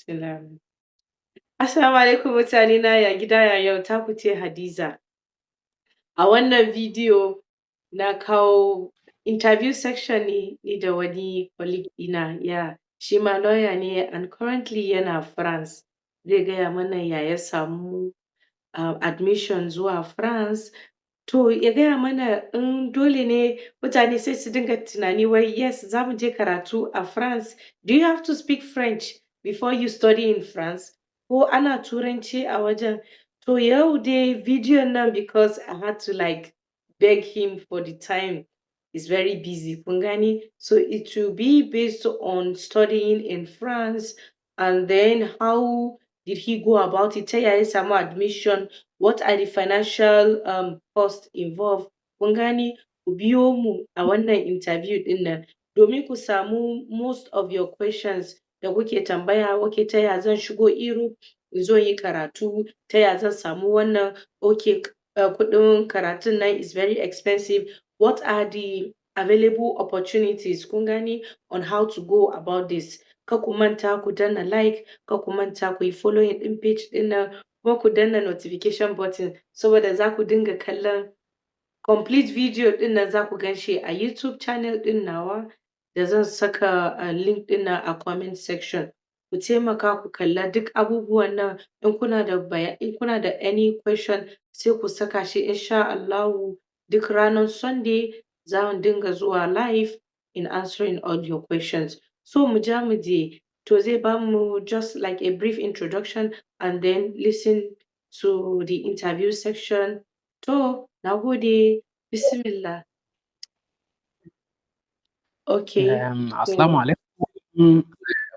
Salam. Assalamu alaikum mutane na ya gida ya yau taku ce Hadiza. A wannan bidiyo na kawo interview section ne ni da wani colleague ɗina shi ma lawyer ne and currently yana France. Zai gaya mana ya samu admission zuwa France. To ya gaya mana in dole ne mutane sai su dinga tunani wai yes za mu je karatu a France. Do you have to speak French before you study in France? Ko ana turanci a wajen? To yau dai bidiyon nan because I had to like beg him for the time. He's very busy, kun gani? So it will be based on studying in France and then how did he go about it? Ta yaya ya samu admission? What are the financial costs involved? Kun gani? Ku biyo mu a wannan interview ɗin nan domin ku samu most of your questions da kuke tambaya. Okay, ta yaya zan shigo Europe in zo yi karatu? Ta yaya zan samu wannan? Okay, kuɗin karatun nan is very expensive. What are the available opportunities? Kun gani on how to go about this? Kar ku manta ku danna like, kar ku manta ku yi following ɗin page ɗin nan, kuma ku danna notification button saboda za ku dinga kallon complete video ɗin nan za ku gan shi a YouTube channel ɗin nawa da zan saka link ɗin nan a comment section. Ku taimaka ku kalla duk abubuwan nan. In kuna da any question sai ku saka shi insha Allahu duk ranar Sunday za mu dinga zuwa live in answering all your questions. So mu je. To zai ba mu just like a brief introduction and then listen to the interview section. To, na gode. Bismillah. Okay. Assalamu alaikum.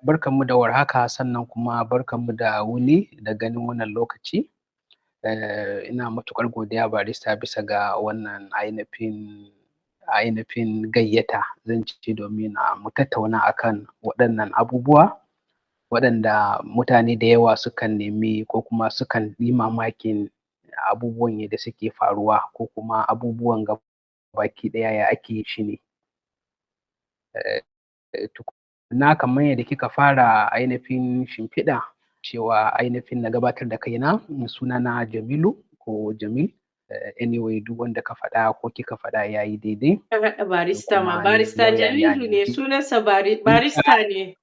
Barkanmu da warhaka sannan kuma barkanmu da wuni da ganin wannan lokaci. Ina matuƙar godiya barista bisa ga wannan ainihin gayyata zan ce domin mu tattauna akan waɗannan abubuwa waɗanda mutane da yawa sukan nemi ko kuma sukan yi mamakin abubuwan yadda suke faruwa ko kuma abubuwan baki ɗaya ya ake yin shi ne. Tukunna kamar yadda kika fara ainihin shimfiɗa cewa ainihin na gabatar da kaina, sunana Jamilu ko Jamil. Anyway duk wanda ka faɗa ko kika faɗa ya yi daidai. Ka haɗa barista ma, barista Jamilu ne sunansa barista ne.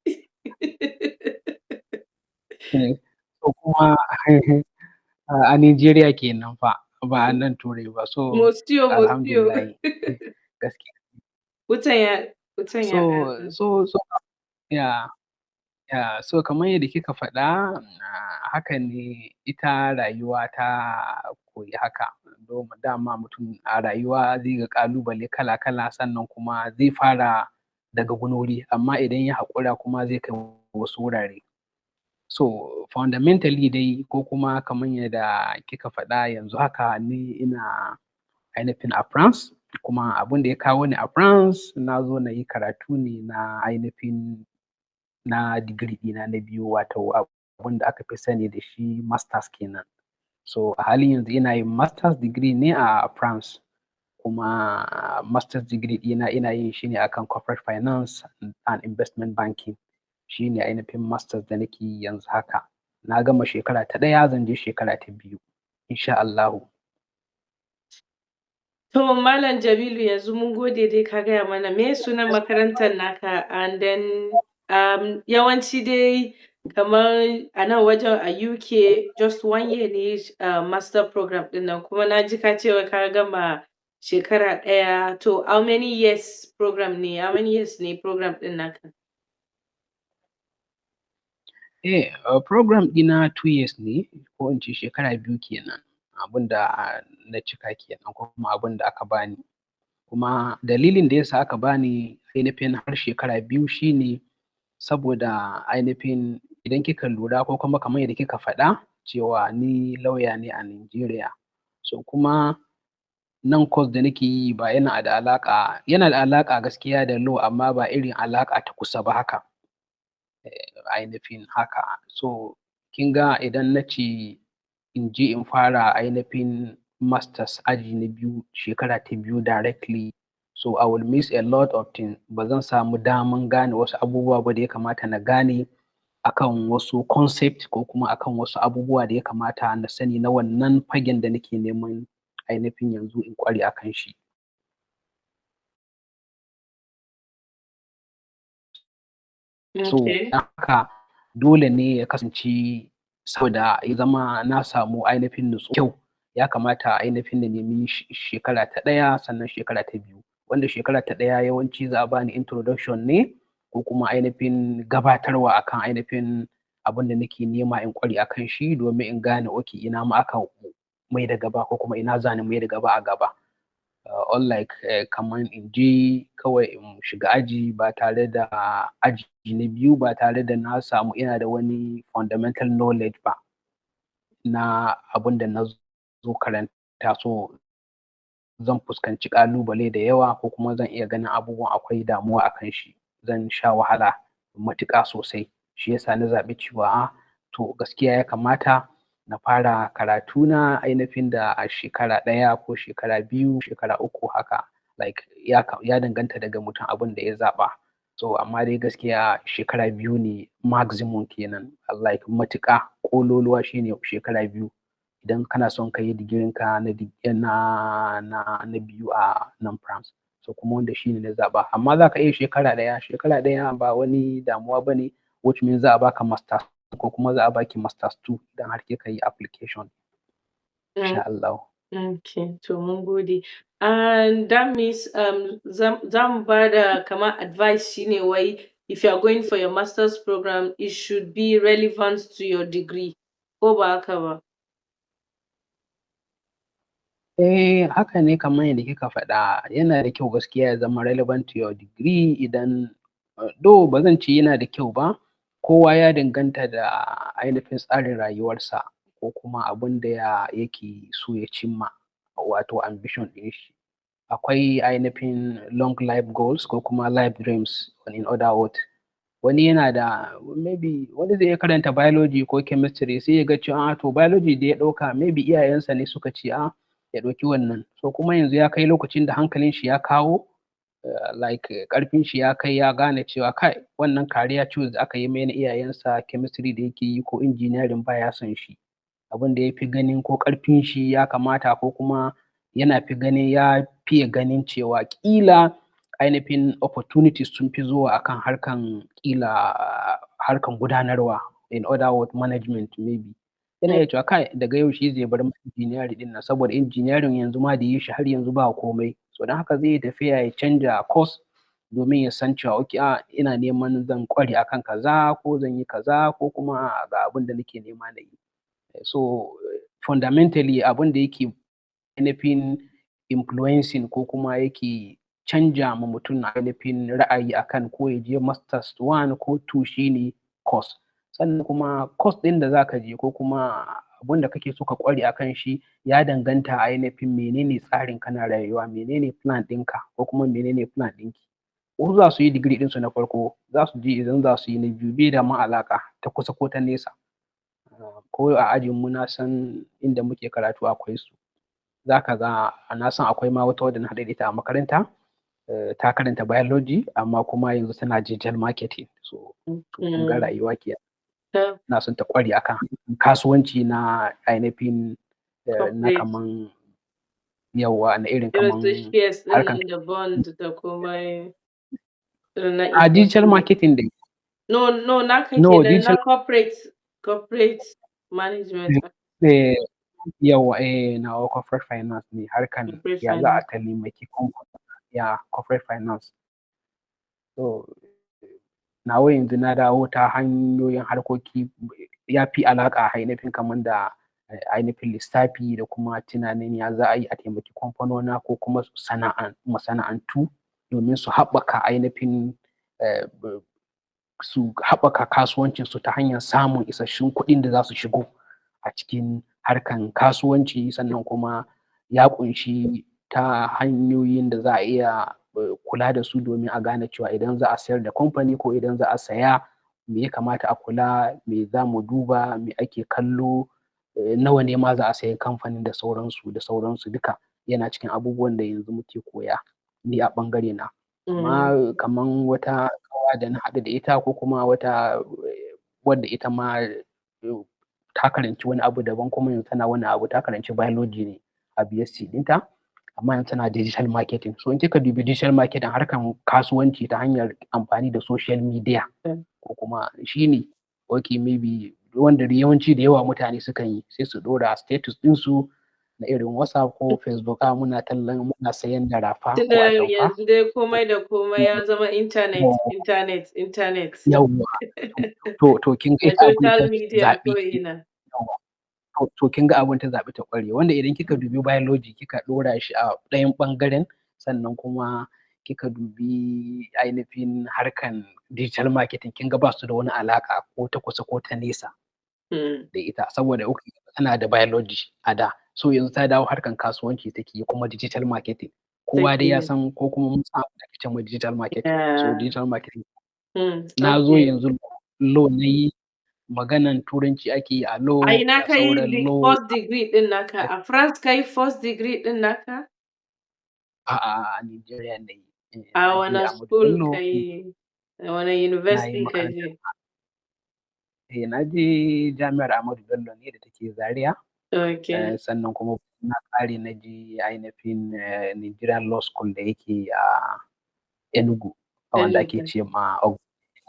So kuma a Nigeria kenan fa ba a nan Turai ba. So alhamdulillah gaskiya. So kamar yadda kika faɗa haka ne ita rayuwa ta koyi haka. Dama mutum a rayuwa zai ga ƙalubale kala-kala sannan kuma zai fara daga wani wuri amma idan ya haƙura kuma zai kai wasu wurare. So fundamentally dai ko kuma kamar yadda kika faɗa yanzu haka ni ina ainihin a France kuma abin da ya kawo ni a France na zo na yi karatu ne na ainihin na digiri ɗina na biyu wato abin da aka fi sani da shi masters kenan. So a halin yanzu ina yin masters degree ne a France kuma masters degree ɗina ina yin shi ne akan corporate finance and investment banking. Shi ne ainihin masters da nake yi yanzu haka. Na gama shekara ta ɗaya zan je shekara ta biyu insha Allahu. To Malam Jamilu yanzu mun gode dai ka gaya mana me sunan makarantar naka and then yawanci dai kamar a nan wajen a UK just 1 year ne master program ɗin nan kuma na ji ka cewa ka gama shekara ɗaya. To how many years ne program ɗin naka? Program ɗina 2 years ne ko in ce shekara 2 kenan. Abin da na cika kenan ko kuma abin da aka bani. Kuma dalilin da yasa aka bani ainihin har shekara 2 shine saboda ainihin idan kika lura ko kuma kamar yadda kika faɗa cewa ni lauya ne a Nigeria. So kuma nan course da nake yi ba yana da alaƙa gaskiya da law amma ba irin alaƙa ta kusa ba haka. Ainihin haka. So kin ga idan na ce in je in fara ainihin masters aji na biyu shekara ta biyu directly, so I will miss a lot of things. Ba zan samu daman gane wasu abubuwa ba da ya kamata na gane akan wasu concept ko kuma akan wasu abubuwa da ya kamata na sani na wannan fagen da nake neman ainihin yanzu in ƙware akan shi. So Okay. don haka dole ne ya kasance saboda ya zama na samu ainihin kyau, ya kamata ainihin na nemi shekara ta ɗaya sannan shekara ta biyu. Wanda shekara ta ɗaya yawanci za a bani introduction ne ko kuma ainihin gabatarwa akan ainihin abin da nake nema in ƙware akan shi domin in gane okay ina ma aka mai da gaba ko kuma ina za ni mai da gaba a gaba. Unlike kaman in je kawai in shiga aji ba tare da aji na biyu ba tare da na samu ina da wani fundamental knowledge ba na abin da na zo karanta, so zan fuskanci ƙalubale da yawa ko kuma zan iya ganin abubuwan akwai damuwa akan shi, zan sha wahala matuƙa sosai. Shi yasa na zaɓi cewa to gaskiya ya kamata na fara karatuna ainihin da a shekara ɗaya ko shekara biyu, shekara uku haka, like ya danganta daga mutum abin da ya zaɓa. So amma dai gaskiya shekara biyu ne maximum kenan, like matuƙa ƙololuwa shine shekara biyu idan kana son ka yi digirinka na biyu a nan France. So kuma wanda shine na zaɓa. Amma za ka iya shekara ɗaya ba wani damuwa ba ne, which means za a baka masters ko kuma za a baki masters 2 idan har kika yi application. Insha Allah. Okay, to mun gode. And that means za mu ba da kamar advice shine wai if you are going for your master's program, it should be relevant to your degree. Ko ba haka ba? Haka ne kamar yadda kika faɗa, yana da kyau gaskiya ya zama relevant to your degree idan though ba zan ce yana da kyau ba, kowa ya danganta da ainihin tsarin rayuwarsa ko kuma abin da yake so ya cimma, wato ambition ɗin shi. Akwai ainihin long life goals ko kuma life dreams in other words. Wani yana da maybe wani zai iya karanta biology ko chemistry sai ya ga cewa to biology da ya ɗauka maybe iyayensa ne suka ce ya ɗauki wannan. So kuma yanzu ya kai lokacin da hankalin shi ya kawo like ƙarfin shi ya kai ya gane cewa kai wannan career choice da aka yi mai na iyayensa chemistry da yake yi ko engineering ba ya son shi. Abin da ya fi ganin ko ƙarfin shi ya kamata ko kuma ya fiye ganin cewa ƙila ainihin opportunities sun fi zuwa akan harkan gudanarwa, in other words management maybe. Yana iya cewa kai daga yau shi zai bar engineering ɗin nan saboda engineering yanzu ma da yi shi har yanzu ba komai. So don haka zai yi tafiya ya canja course domin ya san cewa okay ina neman zan ƙware akan kaza ko zan yi kaza ko kuma ga abin da nake nema na yi. So fundamentally abin da yake ainihin influencing ko kuma yake canja ma mutum ainihin ra'ayi akan ko ya je masters 1 ko 2 shine course. Sannan kuma course ɗin da za ka je ko kuma abin da kake so ka ƙware akan shi ya danganta ainihin menene tsarin ka na rayuwa, menene plan ɗinka ko kuma menene plan ɗinki. Wasu za su yi digiri ɗinsu na farko, za su je idan za su yi na biyu bai da ma alaƙa ta kusa ko ta nesa. Ko a ajinmu na san inda muke karatu akwai su. Za ka ga na san akwai ma wata wadda na haɗu da ita a makaranta, ta karanta biology amma kuma yanzu tana digital marketing. So kun ga rayuwa kenan. Ina son ta ƙware akan kasuwanci na ainihin na kaman yawwa na irin kaman harkan da bond da komai a digital marketing dai. No, naka No, kenan digital na corporate management. Yawwa nawa corporate finance ne, harkan ya za a taimaki corporate finance. So nawa yanzu na dawo ta hanyoyin harkoki ya fi alaƙa ainihin kaman da ainihin lissafi da kuma tunanin ya za a yi a taimaki kamfanona ko kuma masana'antu domin su haɓaka ainihin su haɓaka kasuwancinsu ta hanyar samun isassun kuɗin da za su shigo a cikin harkan kasuwanci. Sannan kuma ya ƙunshi ta hanyoyin da za a iya kula da su domin a gane cewa idan za a sayar da kamfani ko idan za a saya me ya kamata a kula, me za mu duba, me ake kallo, nawa ne ma za a sayi kamfanin da sauransu duka yana cikin abubuwan da yanzu muke koya ni a ɓangare na. Amma kaman wata ƙawa da na haɗu da ita ko kuma wata wadda ita ma ta karanci wani abu daban kuma yanzu tana wani abu, ta karanci biology ne a BSc ɗinta, amma yanzu tana digital marketing. So in kika dubi digital marketing harkan kasuwanci ta hanyar amfani da social media ko kuma shi ne maybe wanda yawanci da yawa mutane sukan yi, sai su ɗora status ɗinsu na irin WhatsApp ko Facebook, muna tallan muna sayan garafa ko Tunda atamfa. yanzu dai komai da komai ya zama internet. Yawwa, to kin ga Da ita abin ta social media zaɓi ko ina. yawwa, to kin ga abin ta zaɓi ta ƙware, wanda idan kika dubi biology kika ɗora shi a ɗayan ɓangaren, sannan kuma kika dubi ainihin harkan digital marketing, kin ga ba su da wani alaƙa ko ta kusa ko ta nesa da ita, saboda tana da biology a da, so yanzu ta dawo harkan kasuwanci take yi kuma digital marketing. Kowa dai ya san ko kuma mun san abin da ake ce ma digital marketing. So digital marketing na zo Okay. yanzu law na yi, maganan turanci ake yi a law A ina da ka yi sauran law. first degree ɗin naka? A France ka yi first degree ɗin naka? A'a, a Nigeria na yi. A Na je wane Ahmadu school ka Bello, yi? A wane na yi university ka makarantar je? na je jami'ar Ahmadu Bello ne da take Zaria, Okay. sannan kuma na ƙare na je ainihin Nigerian Law School da yake a Enugu, wanda ake Enugu. ce ma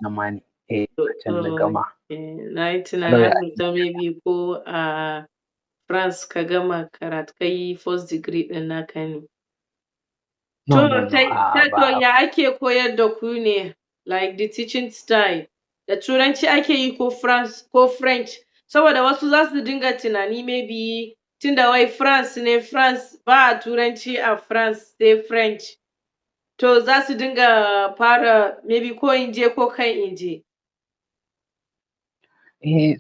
Namani. A can na gama. Okay. Na yi tunanin Lawyer. har da maybe ko a France ka gama karatu ka yi first degree ɗin naka ne. No, no, no, To ba ya ake koyar da ku ne? Like the teaching style. Da Turanci ake yi ko French? Saboda wasu za su dinga tunani maybe tunda wai France ne, France ba a Turanci a France sai French. To za su dinga fara maybe ko in je ko kan in je.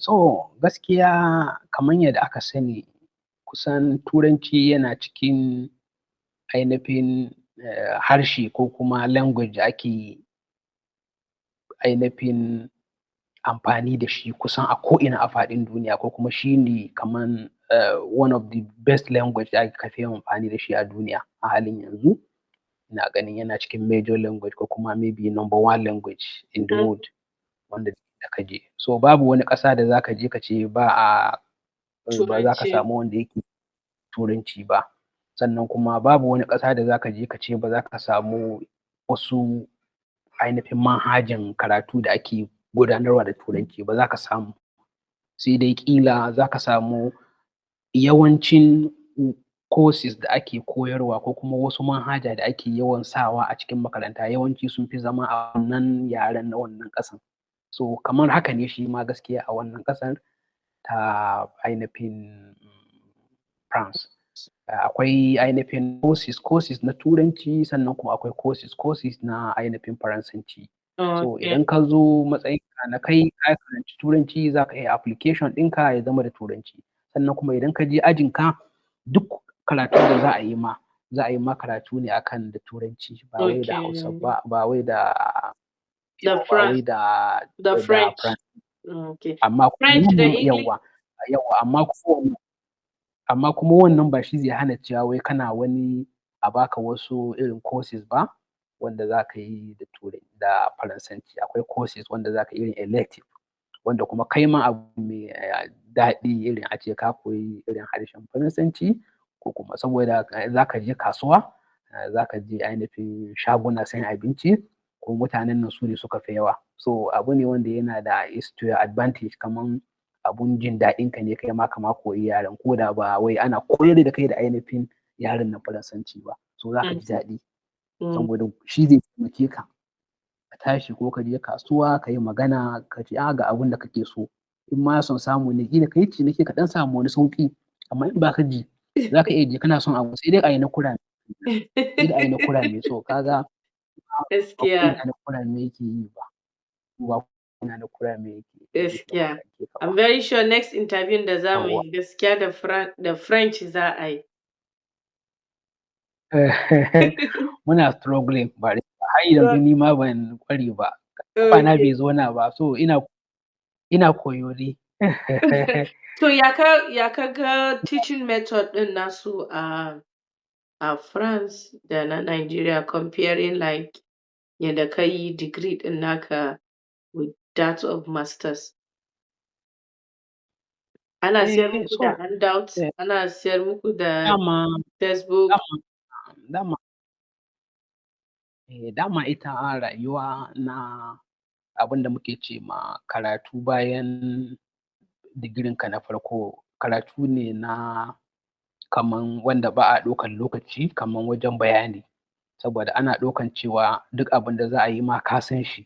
so gaskiya kamar yadda aka sani, kusan Turanci yana cikin ainihin harshe ko kuma language da ake ainihin amfani da shi kusan a ko'ina a faɗin duniya, ko kuma shi ne kaman one of the best language da aka fi amfani da shi a duniya a halin yanzu. Ina ganin yana cikin major language ko kuma maybe number one language in the world wanda da ka je. So babu wani ƙasa da za ka je ka ce ba za ka Turanci. samu wanda yake Turanci ba. Sannan kuma babu wani ƙasa da za ka je ka ce ba za ka samu wasu ainihin manhajan karatu da ake gudanarwa da Turanci ba, za ka samu. Sai dai ƙila za ka samu yawancin courses da ake koyarwa ko kuma wasu manhaja da ake yawan sawa a cikin makaranta, yawanci sun fi zama a wannan yaren na wannan ƙasan. So kamar haka ne shi ma gaskiya a wannan ƙasar ta ainihin France. Akwai ainihin courses na Turanci, sannan kuma akwai courses na ainihin Faransanci. So Okay. idan ka zo matsayinka na kai ka karanci Turanci, za ka iya application ɗinka ya zama da Turanci. Sannan kuma idan ka je ajinka, duk karatun da za a yi ma karatu ne akan da Turanci, ba wai da Hausa ba, ba wai da French. French. Okay. Amma French da kuma English? amma kuma wannan ba shi zai hana cewa wai kana wani a baka wasu irin courses ba, wanda za ka yi da Faransanci. Akwai courses wanda za ka yi irin elective, wanda kuma kai ma abu mai daɗi irin a ce ka koyi irin harshen Faransanci, ko kuma saboda za ka je kasuwa, za ka je ainihin shaguna sayan abinci, ko mutanen nan su ne suka fi yawa. So abu ne wanda yana da is to your advantage, kaman abun jin daɗin ka ne kai ma ka koyi yaren, ko da ba wai ana koyar da kai da ainihin yaren na Faransanci ba. So za ka ji daɗi, saboda shi zai taimake ka tashi ko ka je kasuwa ka yi magana ka ce ga abin da kake so. In ma son samu ne ƙila ka yi ciniki ka ɗan samu wani sauƙi, amma in ba ka ji za ka iya ji kana son abu sai dai a yi na kurame. Sai dai a yi na kurame. So ka ga ba kowane na kurame yake yi ba. Ba kowane na kurame yake Gaskiya. taimake ka ba. I'm very sure next interview da za mu yi gaskiya da French za a yi. Muna struggling ba har yanzu ni ma ban ƙware ba. Ƙafana bai zauna ba, so ina koyo dai. To ya ka ga teaching method ɗin nasu a France da na Nigeria, comparing like yadda ka yi degree ɗin naka with that of masters? Ana siyar muku da So handout, ana siyar muku da dama textbook. dama dama dama ita rayuwa na abin da muke ce ma karatu bayan digirinka na farko, karatu ne na kaman wanda ba a ɗaukan lokaci kaman wajen bayani, saboda ana ɗaukan cewa duk abin da za a yi ma ka san shi.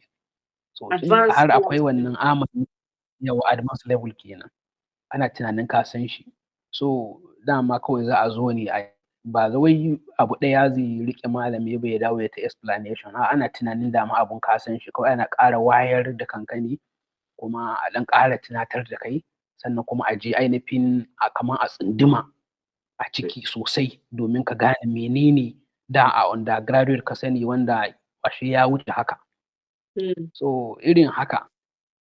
So tun da Advanced har akwai class. wannan yawa advanced level kenan, ana tunanin ka san shi. So dama kawai za a zo ne ba wai abu ɗaya zai riƙe malami ba ya dawo ya ta explanation, a'a ana tunanin dama abun ka san shi, kawai ana ƙara wayar da kanka ne, kuma a ɗan ƙara tunatar da kai, sannan kuma a je ainihin kaman a tsunduma a ciki sosai domin ka gane menene da a undergraduate ka sani wanda ashe ya wuce haka. So irin haka.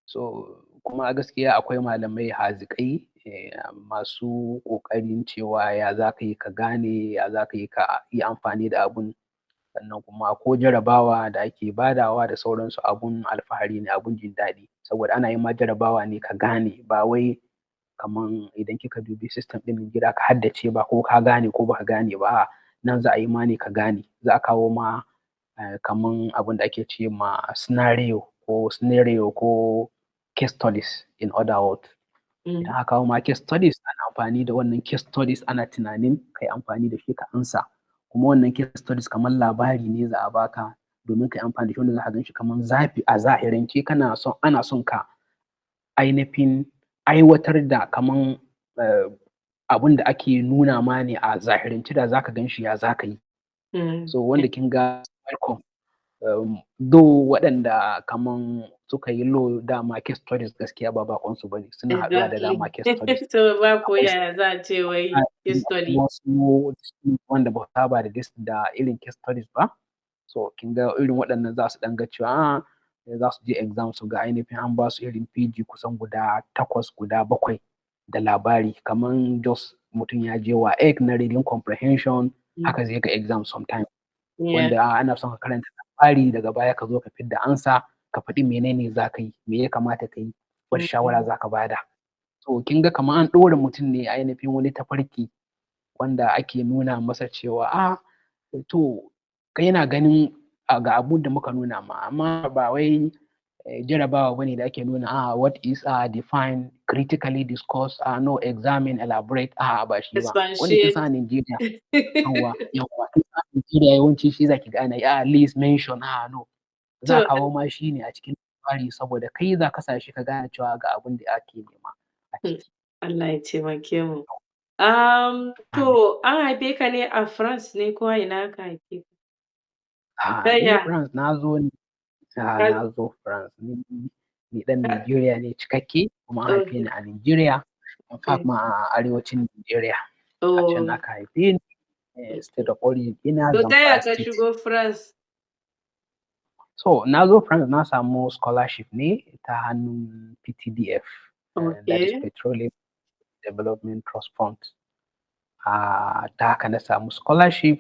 So kuma gaskiya akwai malamai haziƙai masu ƙoƙarin cewa ya za ka yi ka gane, ya za ka yi ka yi amfani da abun, sannan kuma ko jarabawa da ake badawa da sauransu abun alfahari ne, abun jin daɗi, saboda ana yin ma jarabawa ne ka gane, ba wai kaman idan kika dubi system ɗin gida ka haddace ba, ko ka gane ko baka gane ba, a'a nan za a yi ma ne ka gane. Za a kawo ma kaman abin da ake ce ma scenario ko case studies in other words. Idan aka kawo ma case studies, ana amfani da wannan case studies ana tunanin kai amfani da shi ka amsa, kuma wannan case studies kaman labari ne za a baka domin kai amfani da shi, wanda za ka gan shi kaman a zahirance ana son ka ainihin aiwatar da kaman abun da ake nuna ma ne a zahirance, da za ka gan shi ya za ka yi. So wanda kin ga welcome. Though waɗanda kaman suka yi law dama case studies gaskiya ba baƙonsu ba ne, suna haɗuwa da dama case studies. So ba ko yaya za a ce wai case study. Wasu wanda ba su saba da irin case studies ba, so kin ga irin waɗannan za su ɗan ga cewa za su je exam su ga ainihin an ba su irin PG kusan guda 8 guda 7 da labari, kaman just mutum ya je WAEC na reading comprehension, haka zai ga exam sometime. Wanda ana son ka karanta labari daga baya ka zo ka fidda ansa, ka faɗi menene za ka yi, me ya kamata ka yi, wace shawara za ka bada. So kin ga kaman an ɗora mutum ne ainihin wani tafarki wanda ake nuna masa cewa to kai yana ganin ga abun da muka nuna ma, amma ba wai jarabawa bane da ake nuna what is define, critically discuss, no examine, elaborate, ba shi ba. Wanda kin san a Nigeria yawa kin san a Nigeria yawanci shi zaki ga ana yi list, mention, no. Za a kawo ma shi ne a cikin labari saboda kai za ka sa shi ka gane cewa ga abun da ake nema a ciki. Allah ya taimake mu. To an haife ka ne a France ne ko a ina aka haife ka? Ni France na zo ne. Na zo France. Ni ɗan Nigeria ne cikakke, kuma an haife ni a Nigeria, in fact ma a arewacin Nigeria. A can aka haife ni, state of origin ina To ta yaya Zamfara ka state. shigo France? So na zo France na samu scholarship ne ta hannun PTDF, that is Petroleum Development Trust Fund. Ta haka na samu scholarship,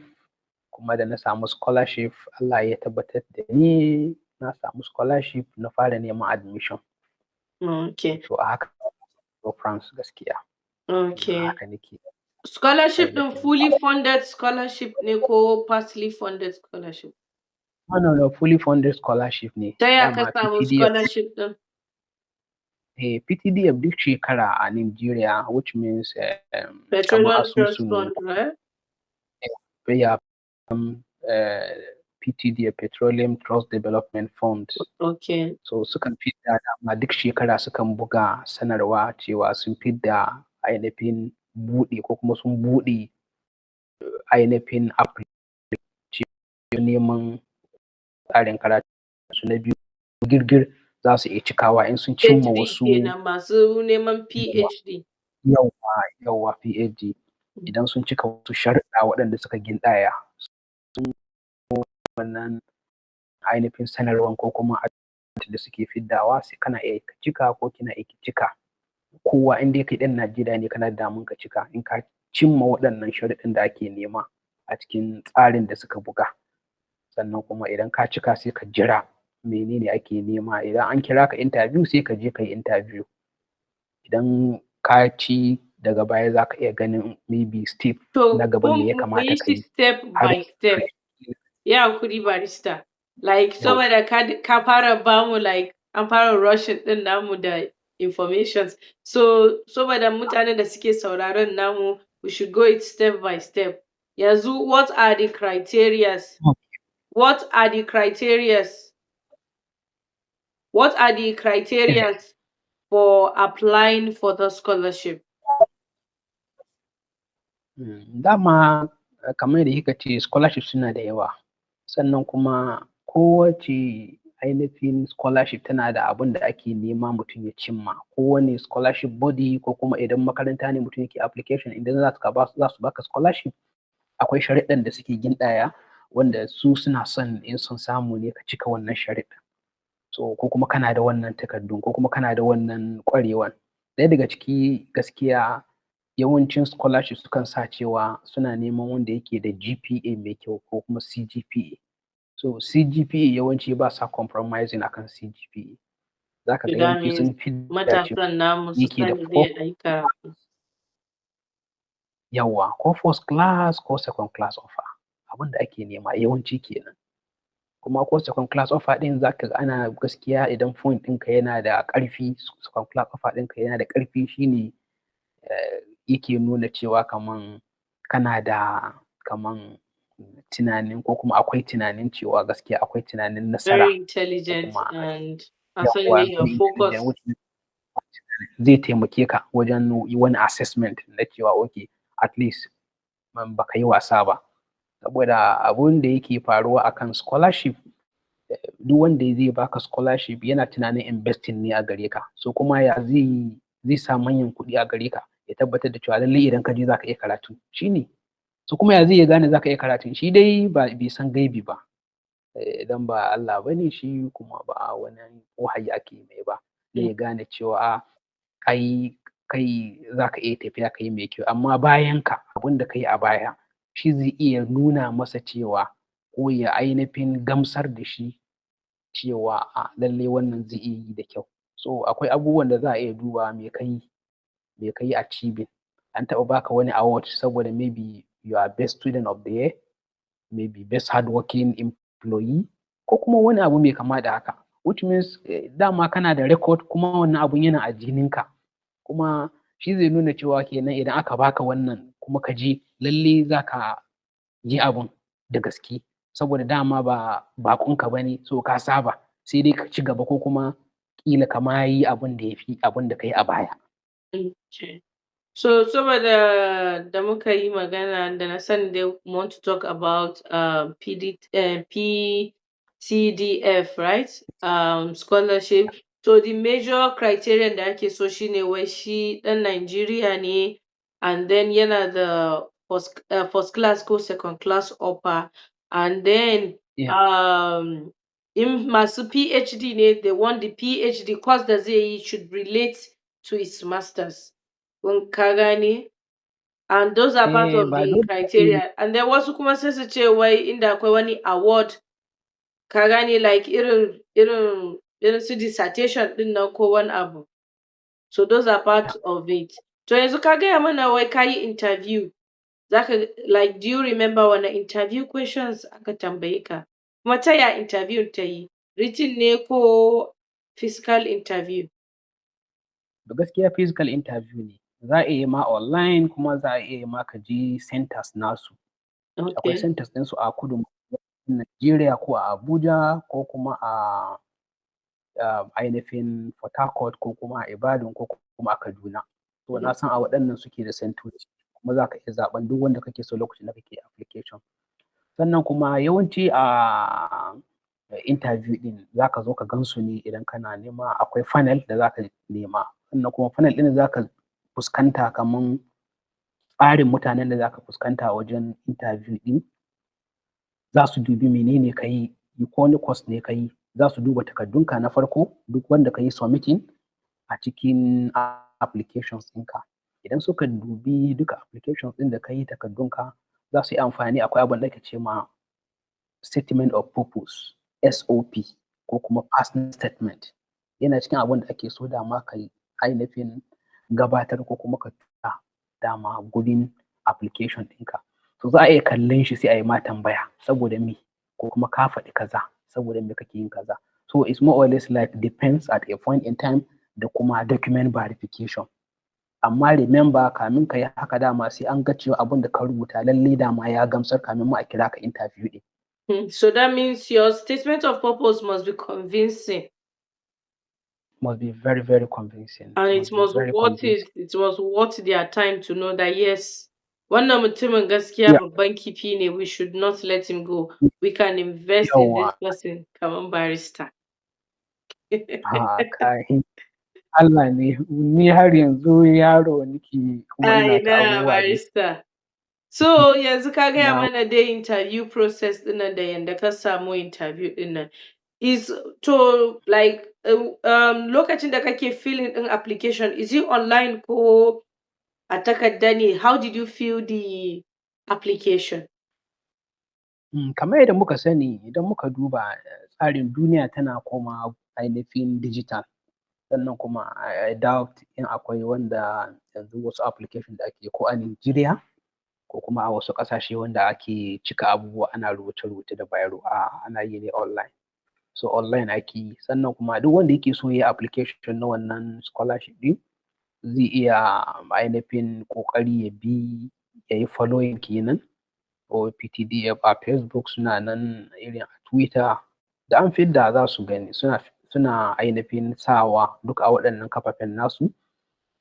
kuma da na samu scholarship Allah ya tabbatar da ni na samu scholarship, na fara neman admission. To a haka na France gaskiya. Haka nake. Scholarship ɗin fully funded scholarship ne ko partly funded scholarship? No, fully funded scholarship ne. Ta yaya ka samu scholarship ɗin? PTDF duk shekara a Nigeria, which means Petroleum Trust Fund, right? Yeah, PTDF, Petroleum Trust Development Fund. So sukan fidda dama duk shekara sukan buga sanarwa cewa sun fidda ainihin buɗe ko kuma sun buɗe ainihin neman tsarin karatu su na biyu girgir za su iya cikawa in sun cimma wasu masu neman PhD. Yawwa PhD, idan sun cika wasu sharuɗa waɗanda suka gindaya sun wannan ainihin sanarwan ko kuma da suke fiddawa, sai kana iya ka cika ko kina iya ki cika. Kowa in dai kai ɗan Najeriya ne kana da daman ka cika in ka cimma waɗannan sharuɗin da ake nema a cikin tsarin da suka buga. Sannan kuma idan ka cika sai ka jira menene ake nema, idan an kira ka interview sai ka je ka yi interview. Idan ka ka ci daga baya za ka iya ganin maybe step na To gaba ko me ya mu kamata yi ka shi yi step har by step. Yi haƙuri barista. Like saboda ka fara ba mu like an fara rushing ɗin namu da informations. So saboda mutanen da suke sauraron namu, we should go it step by step. Yanzu what are the criterias? What are the criterias? What are the criterias for applying for the scholarship? Dama kamar yadda kika ce scholarship suna da yawa, sannan kuma kowace ainihin scholarship tana da abin da ake nema mutum ya cimma. Kowane scholarship body ko kuma idan makaranta ne mutum yake application idan za su baka scholarship akwai sharuɗɗan da suke gindaya wanda su suna son in sun samu ne ka cika wannan sharuɗɗan. So ko kuma kana da wannan takardun ko kuma kana da wannan ƙwarewan. Ɗaya daga ciki gaskiya yawancin scholarship sukan sa cewa suna neman wanda yake da GPA mai kyau ko kuma CGPA. So CGPA yawanci ba sa compromising akan CGPA. Za ka ga That yawanci means sun fi da cewa matasan namu su yake da sani zai ayi karatu. Yawwa, ko first class ko second class offer. Abin da ake nema yawanci kenan. Kuma ko second class offer ɗin za ka ga ana gaskiya idan point ɗinka yana da ƙarfi, second class offer ɗinka yana da ƙarfi shine yake nuna cewa kaman kana da kaman tunanin ko kuma akwai tunanin cewa gaskiya akwai tunanin nasara Very ko intelligent kuma and son yawwa you're very intelligent focused. which zai taimake ka wajen wani assessment na cewa okay at least baka yi wasa ba. Saboda abun da yake faruwa akan scholarship duk wanda zai baka scholarship yana tunanin investing ne a gare ka. So kuma ya zai sa manyan kuɗi a gare ka ya tabbatar da cewa lallai idan ka je za ka iya karatu shine. So kuma ya zai ya gane za ka iya karatun shi dai bai san gaibi ba. Idan ba Allah ba ne shi kuma ba wani wahayi ake mai ba. Zai ya gane cewa kai za ka iya tafiya ka yi mai kyau amma bayan ka abin da ka yi a baya shi zai iya nuna masa cewa ko ya ainihin gamsar da shi cewa lallai wannan zai iya yi da kyau. So akwai abubuwan da za a iya dubawa me ka yi achieving. An taɓa baka wani award saboda maybe you are best student of the year, maybe best hardworking employee ko kuma wani abu mai kama da haka. Which means dama kana da record kuma wannan abun yana a jininka. Kuma shi zai nuna cewa kenan idan aka baka wannan kuma ka je lallai za ka yi abun da gaske. Saboda dama ba baƙonka ba ne so ka saba sai dai ka ci gaba ko kuma ƙila ka ma yi abun da ya fi abun da ka yi a baya. Okay. So saboda da muka yi magana da na sani dai want to talk about PTDF, right? Scholarship. So the major criterion da ake so shine wai shi ɗan Najeriya ne and then yana da first class ko second class offer and then in masu PhD ne they want the PhD course da zai yi should relate to his masters. Ka gane? And those are part of Ba the dole criteria. And then wasu kuma sai su ce wai inda akwai wani award ka gane like irin su dissertation ɗin nan ko wani abu. So those are part of it. To yanzu ka gaya mana wai ka yi interview. Like do you remember wani interview questions aka tambaye ka? Kuma ta ya interview ta yi? Written ne ko physical interview? Da gaskiya physical interview ne. Za a iya ma online kuma za a iya ma ka je centers nasu. Akwai Okay. centers ɗinsu a kudu Najeriya ko a Abuja ko kuma a ainihin Port Harcourt ko kuma a Ibadan ko kuma a Kaduna. To na san a waɗannan suke da centoci kuma za ka iya zaɓen duk wanda kake so lokacin da kake application. Sannan kuma yawanci a interview ɗin za ka zo ka gan su ne idan kana nema akwai funnel da za ka nema. Sannan kuma funnel ɗin za ka fuskanta kaman tsarin mutanen da za ka fuskanta wajen interview ɗin. Za su dubi menene ka yi, ko wani course ne ka yi, za su duba takardunka na farko duk wanda ka yi submitting a cikin applications ɗinka. Idan suka dubi duka applications ɗin da ka yi takardunka za su yi amfani akwai abin da ake ce ma statement of purpose SOP ko kuma personal statement. Yana cikin abin da ake so dama ka yi ainihin gabatar ko kuma ka tura dama gurin application ɗinka. So za a iya kallon shi sai a yi ma tambaya saboda me, ko kuma ka faɗi kaza saboda me kake yin kaza. So it's more or less like depends at a point in time da kuma document verification. Amma remember kamin ka yi haka dama sai an ga cewa abin da ka rubuta lallai dama ya gamsar kamin ma a kira ka interview ɗin. So that means your statement of purpose must be convincing. Must be very, very convincing. And it must worth their time to know that yes, wannan mutumin gaskiya babban kifi ne, we should not let him go. We can invest in this person kaman barista. Kai Allah ne, ni har yanzu yaro nake kuma ina ta abubuwa barista. So yanzu ka gaya mana dai interview process ɗinnan da yanda ka samu interview ɗinnan. Is to like lokacin da kake filling ɗin application, is it online ko a takarda ne? How did you fill the application? Kamar yadda muka sani idan muka duba tsarin duniya tana koma ainihin digital. Sannan kuma I doubt in akwai wanda yanzu wasu application da ake ko a Nigeria ko kuma a wasu ƙasashe wanda ake cika abubuwa ana rubuce-rubuce da biro, ana yi ne online. So online ake yi. Sannan kuma duk wanda yake so ya yi application na wannan scholarship ɗin zai iya ainihin ƙoƙari ya bi ya yi following kenan ko PTDF a Facebook, suna nan irin a Twitter, da an fidda za su gani suna ainihin sawa duk a waɗannan kafafen nasu.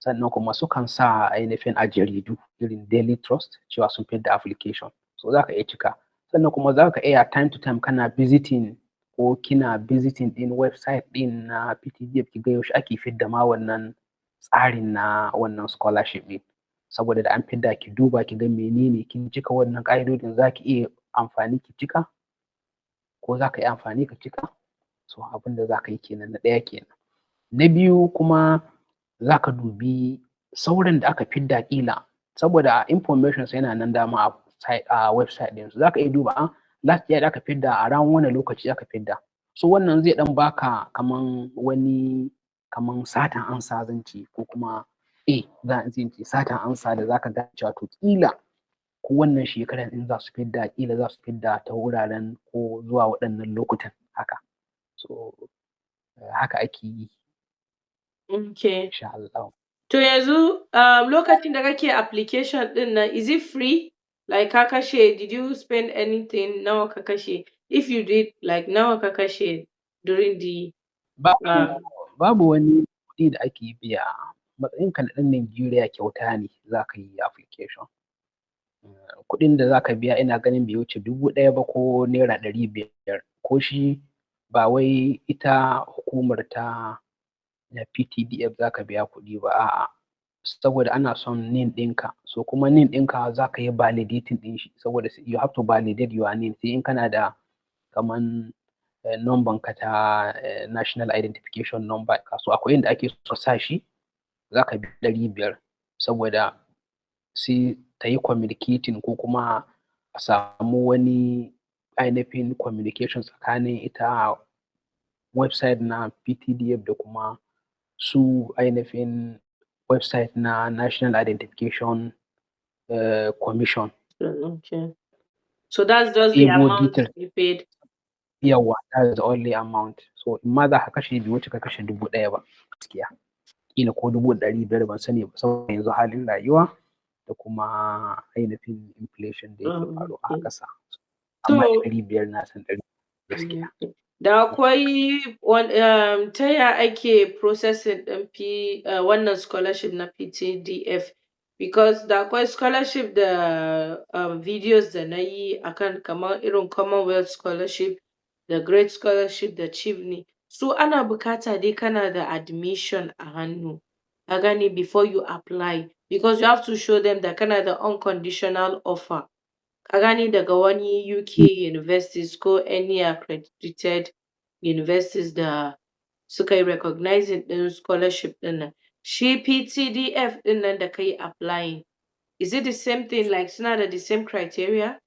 Sannan kuma sukan sa ainihin a jaridu irin Daily Trust cewa sun fidda application, so za ka iya cika. Sannan kuma za ka iya time to time kana visiting ko kina visiting ɗin website ɗin na PTDF ki ga yaushe ake fidda ma wannan tsarin na wannan scholarship ɗin. Saboda da an fidda ki duba ki ga menene kin cika wannan ƙa'idodin, za ki iya amfani ki cika ko za ka iya amfani ka cika. So abin da za ka yi kenan, na ɗaya kenan. Na biyu kuma za ka dubi sauran da aka fidda ƙila, saboda information yana nan dama a website ɗinsu. Za ka iya duba last year da aka fidda a ran wani lokaci aka fidda. So wannan zai ɗan baka kaman wani kaman satan ansa zan ce, ko kuma zan ce satan ansa da za ka ga cewa to ƙila ko wannan shekarar in za su fidda ƙila za su fidda ta wuraren ko zuwa waɗannan lokutan haka. So haka ake yi. Okay. Insha Allah. To yanzu lokacin da kake application ɗin nan, is it free? Like ka kashe, did you spend anything? Nawa ka kashe? If you did, like nawa ka kashe during the babu wani kuɗi da ake biya. Matsayinka na ɗan Najeriya kyauta ne za ka yi application. Kuɗin da za ka biya ina ganin bai wuce 1,000 ba ko naira 500, ko shi ba wai ita hukumar ta na PTDF za ka biya kuɗi ba, a'a, saboda ana son NIN ɗinka. So kuma NIN ɗinka za ka yi validating ɗin shi, saboda you have to validate your NIN. Sai in kana da kaman number ka ta national identification number ka, so akwai inda ake so sa shi za ka biya 500 saboda sai ta yi communicating ko kuma a samu wani ainihin communication tsakanin ita website na PTDF da kuma su ainihin website na National Identification Commission. Okay. So that's just the amount you paid? Yawa, that is the only amount. So in ma za ka kashe bai wuce ka kashe 1,000 ba gaskiya. Kila ko 500 ban sani ba, saboda yanzu halin rayuwa da kuma ainihin inflation da yake faruwa a ƙasa. Amma 500 na san 100 gaskiya. Da akwai ta ya ake processing ɗin wannan scholarship na PTDF? Because da akwai scholarship da videos da na yi akan kamar irin Commonwealth scholarship da Great scholarship da Chief. So ana bukata dai kana da admission a hannu, ka gane, before you apply, because you have to show them that kana da unconditional offer, ka gane, daga wani UK universities ko any accredited universities da suka yi recognizing ɗin scholarship ɗin nan. Shi PTDF ɗin nan da ka yi applying, is it the same thing, like suna da the same criteria?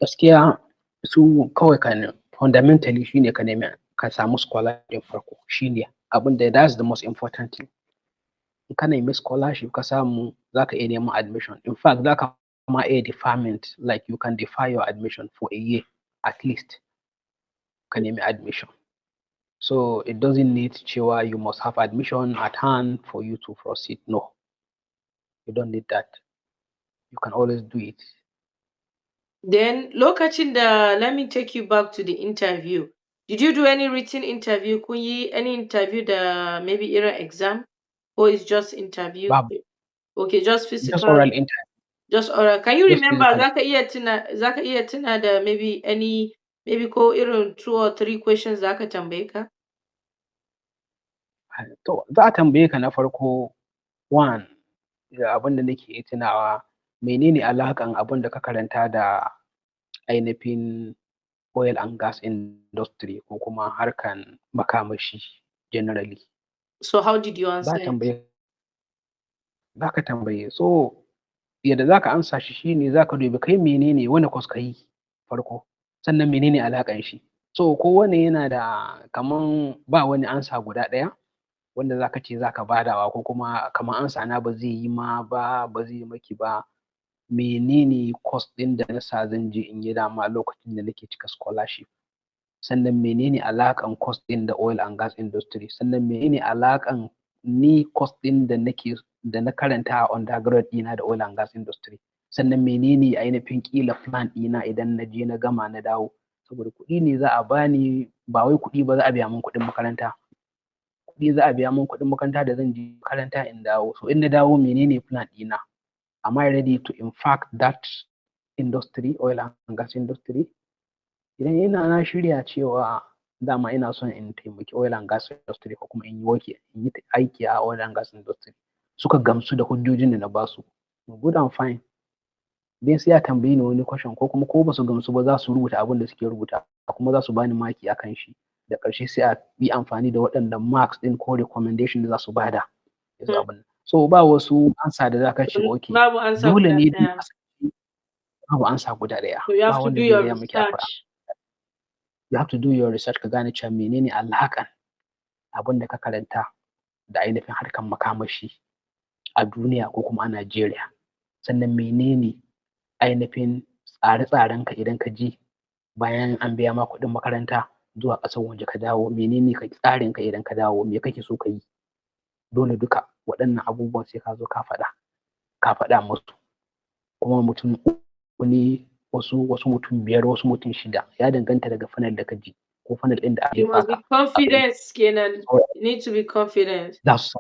Gaskiya su kawai fundamentally shine ka nemi ka samu scholarship farko, shine abin da that's the most important thing. ka nemi scholarship ka samu za ka iya neman admission. In fact, za ka ma iya deferment, like you can defer your admission for a year at least ka nemi admission. So it doesn't need cewa you must have admission at hand for you to proceed. No, you don't need that. You can always do it. Then lokacin da, let me take you back to the interview. Did you do any written interview? Kun yi any interview da maybe irin exam? Or it's just interview? Babu, Okay, just just physical. oral interview, Just oral. Can you just remember? physical. Zaka iya tuna da maybe maybe ko irin 2 or 3 questions zaka tambaye ka? To, za a tambaye ka na farko, one, abin da nake iya tunawa, menene alaƙan abin da ka karanta da ainihin oil and gas industry ko kuma harkan makamashi generally. So how did you answer Za it? tambaye za ka tambaye. So yadda za ka amsa shi shine za ka dubi kai menene wani course ka yi farko, sannan menene alaƙan shi. So kowane yana da kaman ba wani ansa guda ɗaya wanda za ka ce za ka badawa ko kuma kaman ansa na ba zai yi ma ba, ba zai yi maki ba. Menene course ɗin da na sa zan je in yi dama lokacin da nake cika scholarship? Sannan menene alaƙan course ɗin da oil and gas industry? Sannan menene alaƙan ni course ɗin da na karanta a undergrad ɗina da oil and gas industry? Sannan menene ainihin ƙila plan ɗina idan na je na gama na dawo? Saboda kuɗi ne za a bani, ba wai kuɗi ba, za a biya min kuɗin makaranta. Kuɗi za a biya min kuɗin makaranta da zan je makaranta in dawo. So in na dawo menene plan ɗina? Am I ready to impact that industry, oil and gas industry? Idan na shirya cewa dama ina son in taimaki oil and gas industry ko kuma in yi aiki a oil and gas industry, suka gamsu da hujjojin da na basu, good and fine. Then sai a tambaye ni wani question, ko kuma ko basu gamsu ba za su rubuta abin da suke rubuta kuma za su bani maki akan shi. Da ƙarshe sai a yi amfani da waɗannan marks ɗin ko recommendation da za su bada. So ba wasu ansa da za ka ce okay, Babu ansa dole guda ne ɗaya. babu ansa guda ɗaya. So you have Ba to wanda do zai your gaya maki akwai. research. You have to do your research ka gane cewa menene alaƙan abin da ka karanta da ainihin harkar makamashi a duniya ko kuma a Najeriya. Sannan menene ainihin tsare-tsarenka idan ka je bayan an biya ma kuɗin makaranta zuwa ƙasar waje ka dawo, menene tsarinka idan ka dawo, me kake so ka yi? Dole duka waɗannan abubuwan sai ka zo ka faɗa musu. Kuma mutum uku ne, wasu mutum 5, wasu mutum 6, ya danganta daga funnel da ka je ko funnel ɗin da aka You must be confident kenan. You need to be confident. za su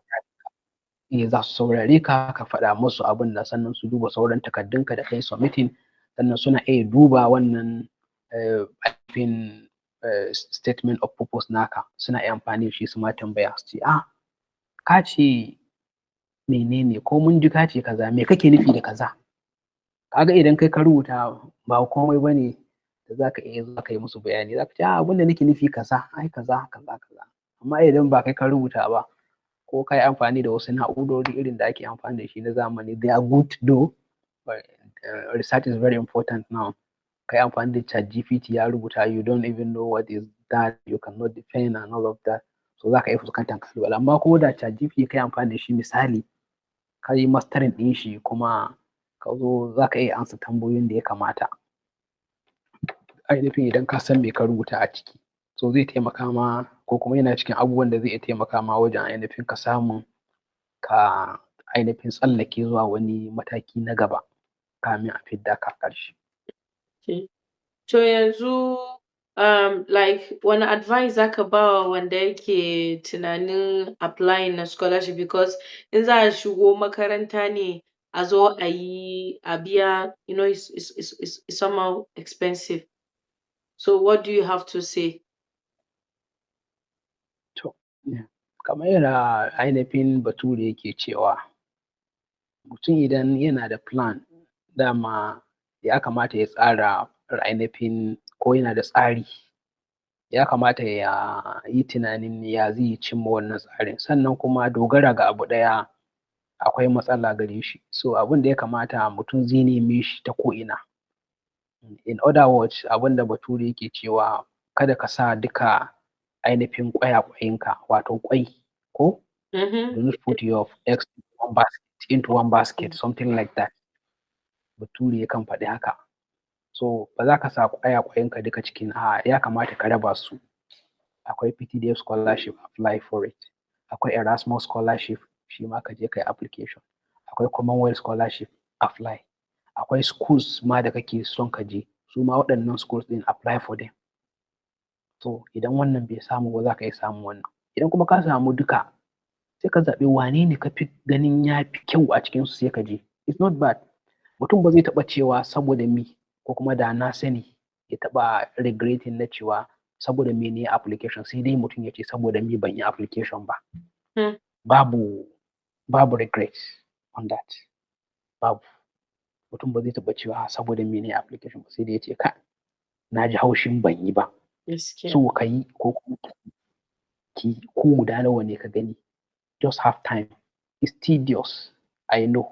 saurare ka ka faɗa musu abin da, sannan su duba sauran takardunka da kai submitting, sannan suna iya duba wannan ainihin statement of purpose naka, suna iya amfani da shi su ma tambaya su ce ka ce menene, ko mun ji ka ce kaza, me kake nufi da kaza? Kaga idan kai ka rubuta ba komai bane da za ka iya zuwa ka yi musu bayani, za ka ce abin da nake nufi kaza, ai kaza. Amma idan ba kai ka rubuta ba, ko ka yi amfani da wasu na'urori irin da ake amfani da shi na zamani, they are good though, but research is very important now. Ka yi amfani da ChatGPT ya rubuta, you don't even know what is that, you cannot defend and all of that. So za ka iya fuskantar kalubale. Amma ko da ChatGPT ka yi amfani da shi misali, ka yi mastering ɗin shi kuma ka zo za ka iya amsa tambayoyin da ya kamata. Ainihin idan ka san me ka rubuta a ciki, so zai taimaka ma, ko kuma yana cikin abubuwan da zai iya taimaka ma wajen ainihin ka samu ka ainihin tsallake zuwa wani mataki na gaba kamin a fidda ka ƙarshe. To yanzu like wani advice zaka ba wa wanda yake tunanin applying na scholarship, because in za a shigo makaranta ne a zo a biya, you know, it's somehow expensive. So what do you have to say? To, kamar yadda ainihin bature yake cewa, mutum idan yana da plan, dama ya kamata ya tsara ainihin, ko yana da tsari, ya kamata ya yi tunanin ya zai cimma wannan tsarin. Sannan kuma dogara ga abu ɗaya akwai matsala gare shi. So abin da ya kamata mutum zai neme shi ta ko'ina. In other words, abin da bature yake cewa kada ka sa duka ainihin ƙwayaƙwayenka, wato ƙwai ko Mm-hmm. Do not put your eggs into one basket, something like that. Bature yakan faɗi haka. So ba za ka sa ƙwayaƙwayenka duka cikin ya kamata ka raba su. Akwai PTDF scholarship, apply for it. Akwai Erasmus scholarship, shi ma ka je ka yi application. Akwai Commonwealth scholarship, apply. Akwai schools ma da kake son ka je, su ma waɗannan schools ɗin apply for them. So idan wannan bai samu ba za ka iya samun wannan. Idan kuma ka samu duka, sai ka zaɓi wane ne ka fi ganin ya fi kyau a cikinsu sai ka je. It's not bad. Mutum ba zai taɓa cewa saboda me ko kuma da na sani ya taɓa regretting na cewa saboda me ne application, sai dai mutum ya ce saboda me ban yi application ba. Babu regret on that. Babu. Mutum ba zai taɓa cewa saboda me ne application ba, sai dai ya ce na ji haushin ban yi ba. So ka yi ko kuma ki ko guda nawa ne ka gani. Just have time. It's tedious. I know.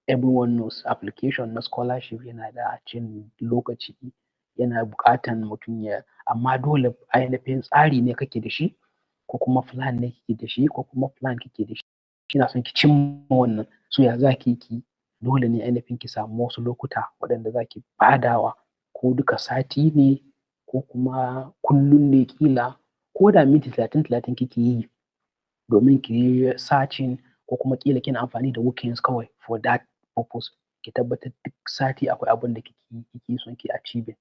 Everyone knows application na scholarship yana da cin lokaci, yana buƙatan mutum ya, amma dole ainihin tsari ne kake da shi, ko kuma plan ne kake da shi, ko kuma plan kake da shi. Kina son ki cimma wannan, so ya za ki yi? Dole ne ainihin ki samu wasu lokuta waɗanda za ki badawa, ko duka sati ne, ko kuma kullum ne ƙila, ko da minti 30 kike yi domin ki yi searching, ko kuma ƙila kina amfani da weekends kawai for that purpose. Ki tabbatar duk sati akwai abin da kike son ki achieving.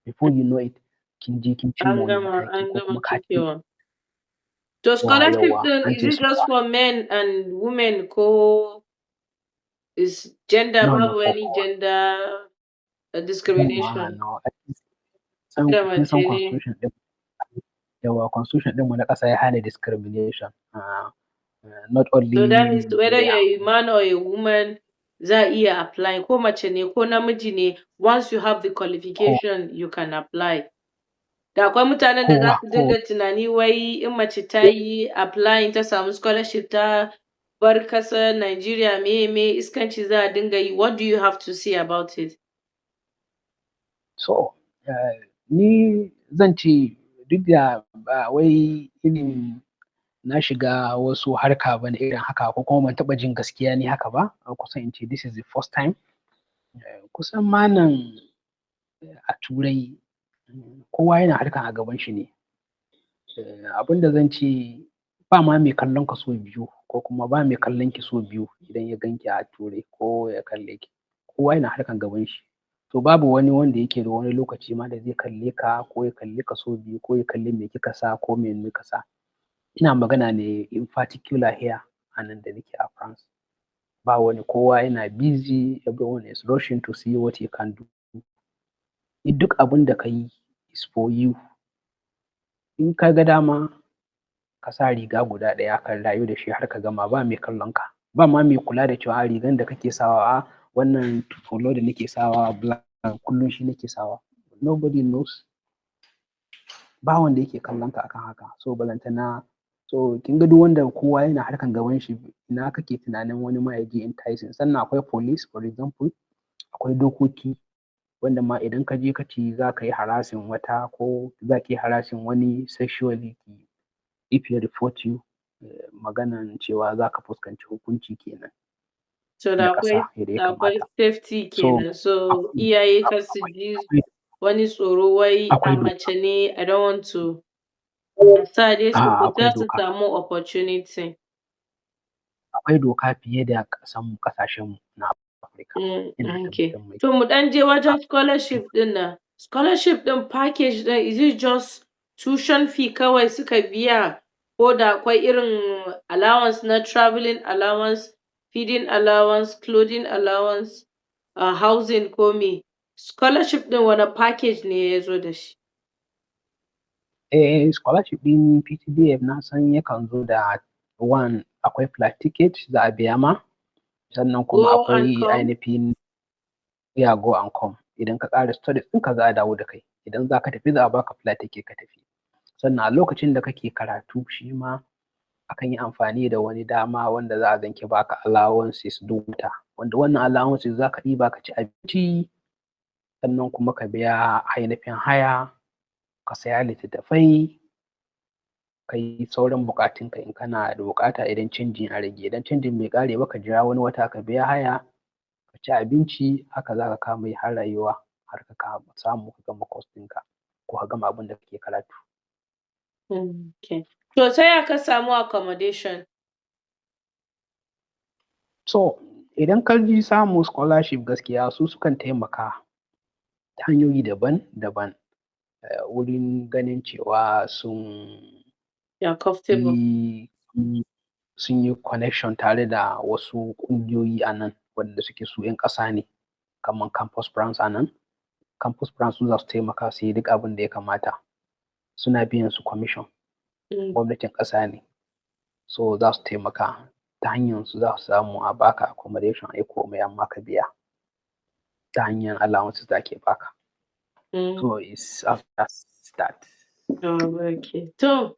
Before you know it, kin je kin cimma wannan mataki, ko kuma ka ci. To scholarship din, is it just for men and women, ko is gender, babu any gender discrimination? No. Kin san constitution din. Yawa, constitution din mu na ƙasa ya hana discrimination. Not only. So that means whether you're a man or a woman, za iya apply, ko mace ne ko namiji ne, once you have the qualification you can apply. Da akwai mutanen da za su dinga tunani wai in mace ta yi applying ta samu scholarship ta bar ƙasar Nigeria me iskanci za a dinga yi. What do you have to say about it? So, ni zan ce duk da ba wai irin na shiga wasu harka ba na irin haka, ko kuma ban taɓa jin gaskiya ni haka ba, kusan in ce this is the first time. Kusan ma nan a Turai kowa yana harkan a gaban shi ne. Abin da zan ce, ba ma mai kallon ka so biyu, ko kuma ba mai kallon ki so biyu idan ya ganki a Turai ko ya kalle ki. Kowa yana harkan gaban shi. To babu wani wanda yake da wani lokaci ma da zai kalle ka, ko ya kalle ka so biyu, ko ya kalli me kika sa ko me ka sa. Ina magana ne in particular here a nan da nake a France. Ba wani, kowa yana busy, everyone is rushing to see what he can do. Duk abin da ka yi is for you. In ka ga dama ka sa riga guda ɗaya ka rayu da shi har ka gama, ba mai kallon ka. Ba ma mai kula da cewa rigan da kake sawa, wannan polo da nake sawa black kullum shi nake sawa. Nobody knows. Ba wanda yake kallon ka akan haka. So balantana, so kin ga duk wanda kowa yana harkan gaban shi, ina kake tunanin wani ma ya je enticing. Sannan akwai police, for example, akwai dokoki wanda ma idan ka je ka ce za ka yi harassing wata, ko za ki yi harassing wani sexually, if you report you, maganan cewa za ka fuskanci hukunci kenan. So da akwai safety kenan. So iyaye kar su ji wani tsoro wai a mace ne, I don't want to. Sa dai su fita su samu opportunity. Akwai doka fiye da ƙasashen na Afirka. Okay. To mu ɗan je wajen scholarship ɗin nan. Scholarship ɗin package ɗin, is it just tuition fee kawai suka biya, ko da akwai irin allowance na travelling allowance, feeding allowance, clothing allowance, housing ko me? Scholarship ɗin wani package ne ya zo da shi? Scholarship ɗin PTDF na san yakan zo da akwai flight ticket za a biya ma, sannan kuma akwai ainihin go and come. Idan ka ƙara studies ɗinka za a dawo da kai. Idan za ka tafi za a baka flight ticket ka tafi. Sannan a lokacin da kake karatu shi ma akan yi amfani da wani dama wanda za a zanki baka allowances duk wata, wanda wannan allowances za ka ɗiba ka ci abinci, sannan kuma ka biya ainihin haya, ka saya littattafai, ka yi sauran buƙatunka in kana da buƙata idan canjin ya rage. Idan canjin bai ƙare ba ka jira wani wata ka biya haya, ka ci abinci, haka za ka kama yi har rayuwa har ka samu ka gama course ɗinka ko ka gama abin da kake karatu. Okay. To ta ya ka samu accommodation? So idan ka ji samu scholarship gaskiya su sukan taimaka ta hanyoyi daban-daban wurin ganin cewa You're comfortable. sun yi connection tare da wasu ƙungiyoyi a nan wanda suke su 'yan ƙasa ne kamar Campus France a nan. Campus France su za su taimaka su yi duk abin da ya kamata. Suna biyan su commission. Gwamnatin ƙasa ne. So za su taimaka ta hanyar su za su samu a baka accommodation a yi komai amma ka biya ta hanyar allowances da ake baka. So it's after that. Okay. To,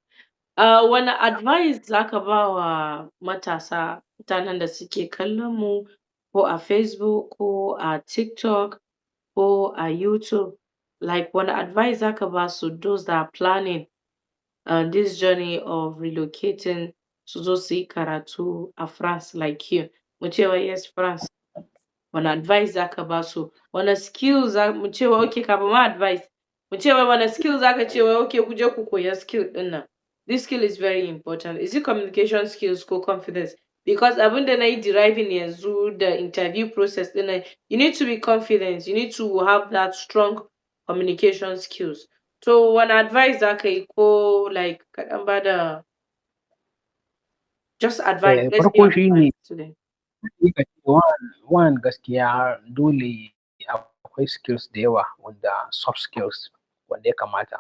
wani advice za ka ba wa matasa mutanen da suke kallon mu ko a Facebook ko a TikTok ko a YouTube? Like wani advice za ka ba su those that are planning this journey of relocating su zo su yi karatu a France like you? Mu ce wai yes France. Wani advice za ka ba su? Wani skills mu ce wai okay kafin ma advice. Mu ce wai wani skill za ka ce wai okay ku je ku koya skill ɗin nan. This skill is very important. Is it communication skills ko confidence? Because abin da na yi deriving yanzu da interview process ɗin nan, you need to be confident. You need to have that strong communication skills. So wani advice za ka yi ko like ka ɗan ba da just advice, let's say Farko shi ne student. one gaskiya dole akwai skills da yawa wanda soft skills wanda ya kamata.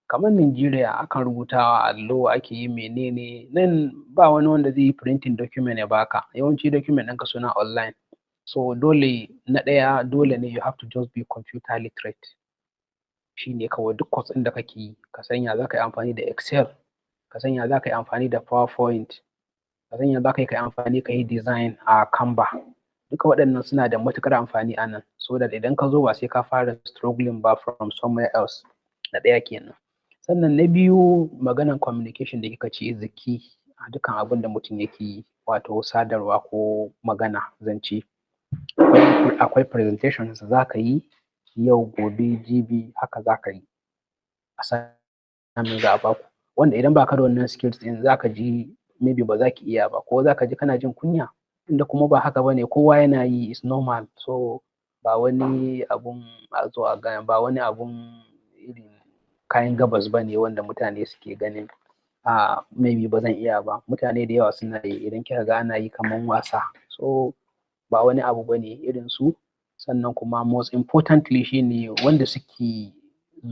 Kamar Najeriya akan rubutawa a allo ake yi menene nan ba wani wanda zai yi printing document ya baka. Yawanci document ɗinka suna online. So dole na ɗaya dole ne you have to just be computer literate. Shi ne kawai duk course ɗin da kake yi ka san ya za ka yi amfani da Excel, ka san ya za ka yi amfani da PowerPoint, ka san ya za ka yi amfani ka yi design a Canva. Duka waɗannan suna da matuƙar amfani a nan so that idan ka zo ba sai ka fara struggling ba from somewhere else. Na ɗaya kenan. Sannan na biyu maganan communication da kika ce is the key a dukkan abin da mutum yake yi wato sadarwa ko magana zance. Akwai presentations za ka yi yau gobe jibi haka za ka yi. Assignment za a baku wanda idan ba ka da wannan skills ɗin za ka ji maybe ba za ki iya ba ko za ka ji kana jin kunya inda kuma ba haka ba ne kowa yana yi is normal. So ba wani abun a zo a gaya ba wani abun irin kayan gabas ba ne wanda mutane suke ganin maybe ba zan iya ba. Mutane da yawa suna yi idan kika ga ana yi kamar wasa. So ba wani abu ba ne irin su. Sannan kuma most importantly shi ne wanda suke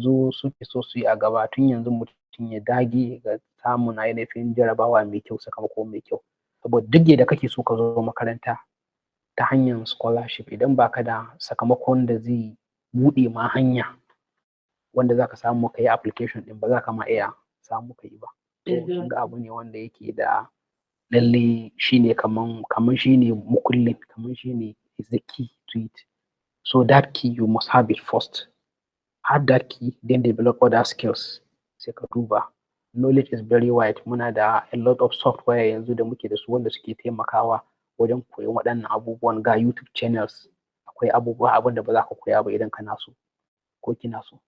so su yi a gaba tun yanzu mutum ya dage ga samun ainihin jarabawa mai kyau sakamako mai kyau. Saboda duk yadda kake so ka zo makaranta ta hanyar scholarship idan ba ka da sakamakon da zai buɗe ma hanya wanda za ka samu ka yi application ɗin ba za ka ma iya samu ka yi ba. To kin ga abu ne wanda yake da lalle shi ne kaman shi ne mukullin kaman shi ne is the key to it. So that key you must have it first. Have that key then develop other skills. Sai ka duba. Knowledge is very wide. Muna da a lot of software yanzu da muke da su wanda suke taimakawa wajen koyon waɗannan abubuwan ga YouTube channels. Akwai abin da ba za ka koya ba idan kana so ko kina so.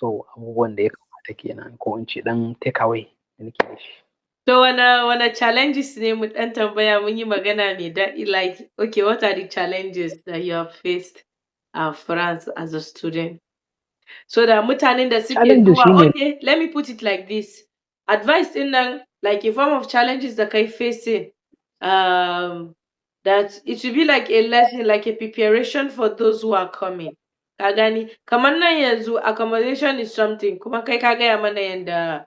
So abubuwan da ya kamata kenan ko in ce ɗan take away da nake da shi. To wane challenges ne mu ɗan tambaya mun yi magana mai daɗi like okay what are the challenges that you have faced at France as a student? So da mutanen da suke zuwa okay let me put it like this. Advice ɗin nan like a form of challenges da kai facing that it will be like a lesson like a preparation for those who are coming. Ka gani kamar nan yanzu accommodation is something kuma kai ka gaya mana yanda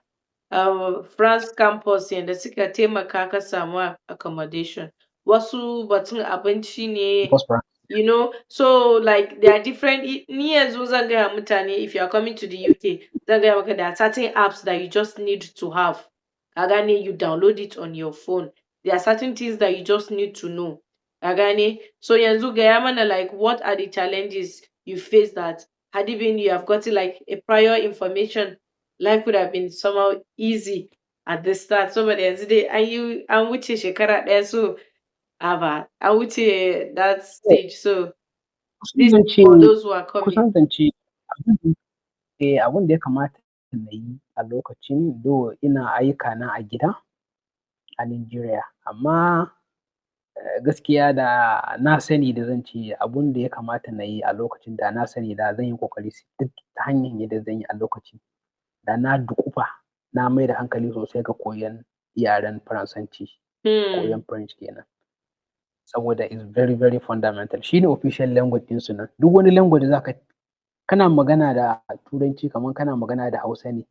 France campus yanda suka taimaka ka samu accommodation. Wasu batun abinci ne you know so like they are different. Ni yanzu zan gaya mutane if you are coming to the UK zan gaya maka there are certain apps that you just need to have. Ka gane you download it on your phone. There are certain things that you just need to know. Ka gane so yanzu gaya mana like what are the challenges you face that had it been you have gotten like a prior information life would have been somehow easy at the start. Saboda yanzu dai an wuce shekara ɗaya, so an wuce that Eh, stage. So kusan this is zance for those who are coming. kusan zance abin da ya kamata na yi a lokacin do ina ayyuka na a gida a Najeriya, amma gaskiya da na sani da zan ce abun da ya kamata na yi a lokacin da na sani da zan yi ƙoƙari duk ta hanyar yadda zan yi a lokacin da na duƙufa na mai da hankali sosai ga koyon yaren Faransanci, koyon French kenan. Saboda is very very fundamental. Shi ne official language ɗinsu nan. Duk wani language kana magana da Turanci kamar kana magana da Hausa ne.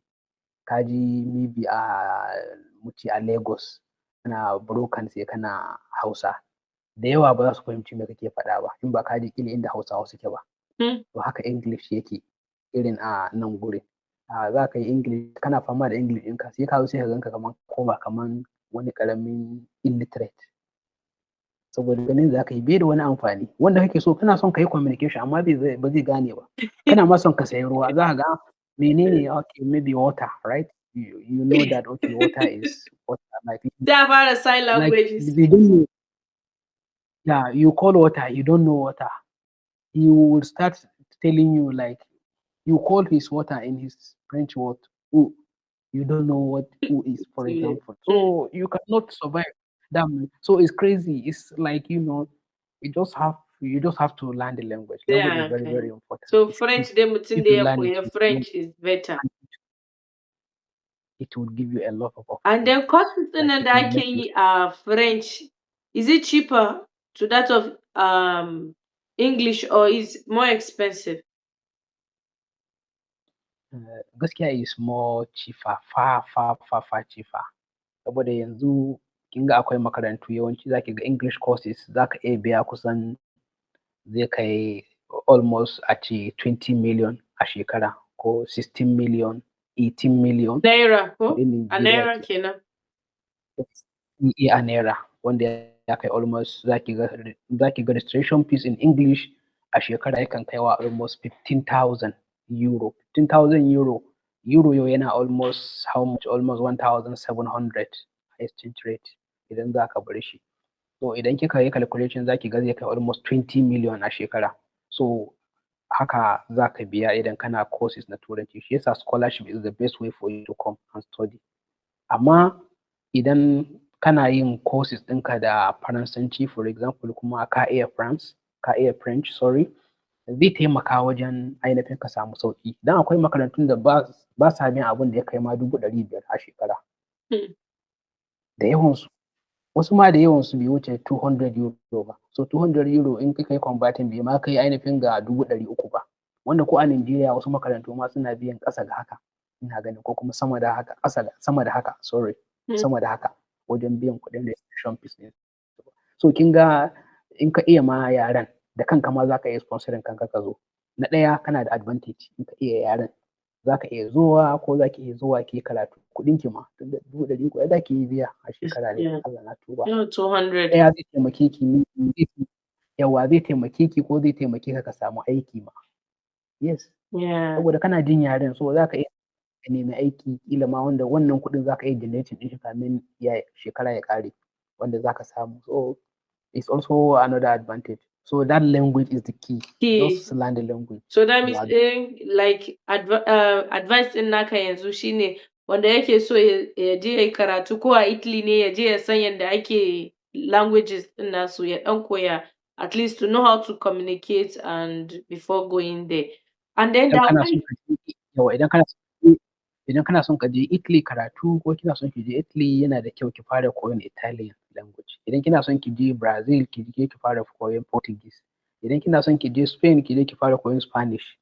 Ka ji maybe mu ce a Lagos kana broken sai kana Hausa. Da yawa ba za su fahimci me kake faɗa ba in ba ka je ƙila inda Hausawa suke ba. To haka English yake irin a nan gurin. Za ka yi English kana fama da English ɗinka sai ka zo sai ka ganka kaman wani ƙaramin illiterate. Saboda ganin za ka yi bai da wani amfani. Wanda kake so kana son ka yi communication amma ba zai gane ba. Kana ma son ka sayi ruwa za ka ga menene okay maybe water, right? You know that okay water is water like Da fara sign languages. they don't know. Yeah, you call water, you don't know water. He will start telling you like you call his water in his French word who. You don't know what who is, for example. So you cannot survive that way. So it's crazy. It's like, you just have to learn the language. Language is very, very important. So It's French key. dai mutum If da you ya learn it, koya French is better. it will give you a lot of And then courses ɗin like nan it da will ake make you yi a French, is it cheaper to that of English or is more expensive? gaskiya is more cheaper, far, far, far, far cheaper. Saboda yanzu kin ga akwai makarantu yawanci zaki ga English courses zaka iya biya kusan zai kai almost a ce 20 million a shekara ko 16 million, 18 million. Naira ko? Kuɗin A Najeriya naira kenan. a naira wanda ya kai almost zaki ga registration fees in English a shekara yakan kaiwa almost 15,000 euro. 15,000 euro. Euro yau yana almost how much? Almost 1,700 exchange rate idan za ka bar shi. So idan kika yi calculation za ki ga zai kai almost 20 million a shekara. So haka za ka biya idan kana courses na Turanci. Shi yasa scholarship is the best way for you to come and study. Amma idan kana yin courses ɗinka da Faransanci for example kuma ka iya French, sorry, zai taimaka wajen ainihin ka samu sauƙi. Don akwai makarantun da ba sa biyan abin da ya kai ma 500,000 a shekara. Da yawansu. Wasu ma da yawansu bai wuce 200 euro ba. So 200 euro in kika yi converting bai ma kai ainihin ga 300,000 ba. Wanda ko a Najeriya wasu makarantu ma suna biyan ƙasa da haka. Ina ganin ko kuma sama da haka sama da haka sorry. Sama da haka wajen biyan kuɗin registration fees ɗin. So kin ga in ka iya ma yaren da kanka ma za ka iya sponsoring kanka ka zo. Na ɗaya kana da advantage in ka iya yaren. Za ka iya zuwa ko za ki iya zuwa ki yi karatu kuɗin ki ma tunda 300,000 ai za ki iya biya a shekara ne Allah na tuba. 200. Ɗaya zai taimake ki yawa zai taimake ki ko zai taimake ka samu aiki ma. Yes. Saboda kana jin yaren so za ka iya ka nemi aiki ƙila ma wanda wannan kuɗin za ka iya generating ɗin shi kamin shekara ya ƙare wanda za ka samu. So it's also another advantage. So that language is the key. Just learn the language. So that means like advice ɗin naka yanzu shine wanda yake so ya je ya yi karatu ko a Italy ne ya je ya san yadda ake languages ɗin nasu ya ɗan koya at least to know how to communicate and before going there. And then idan kana son ka je Italy karatu ko kina son ki je Italy yana da kyau ki fara koyon Italian language. Idan kina son ki je Brazil ki je ki fara koyon Portuguese. Idan kina son ki je Spain ki je ki fara koyon Spanish.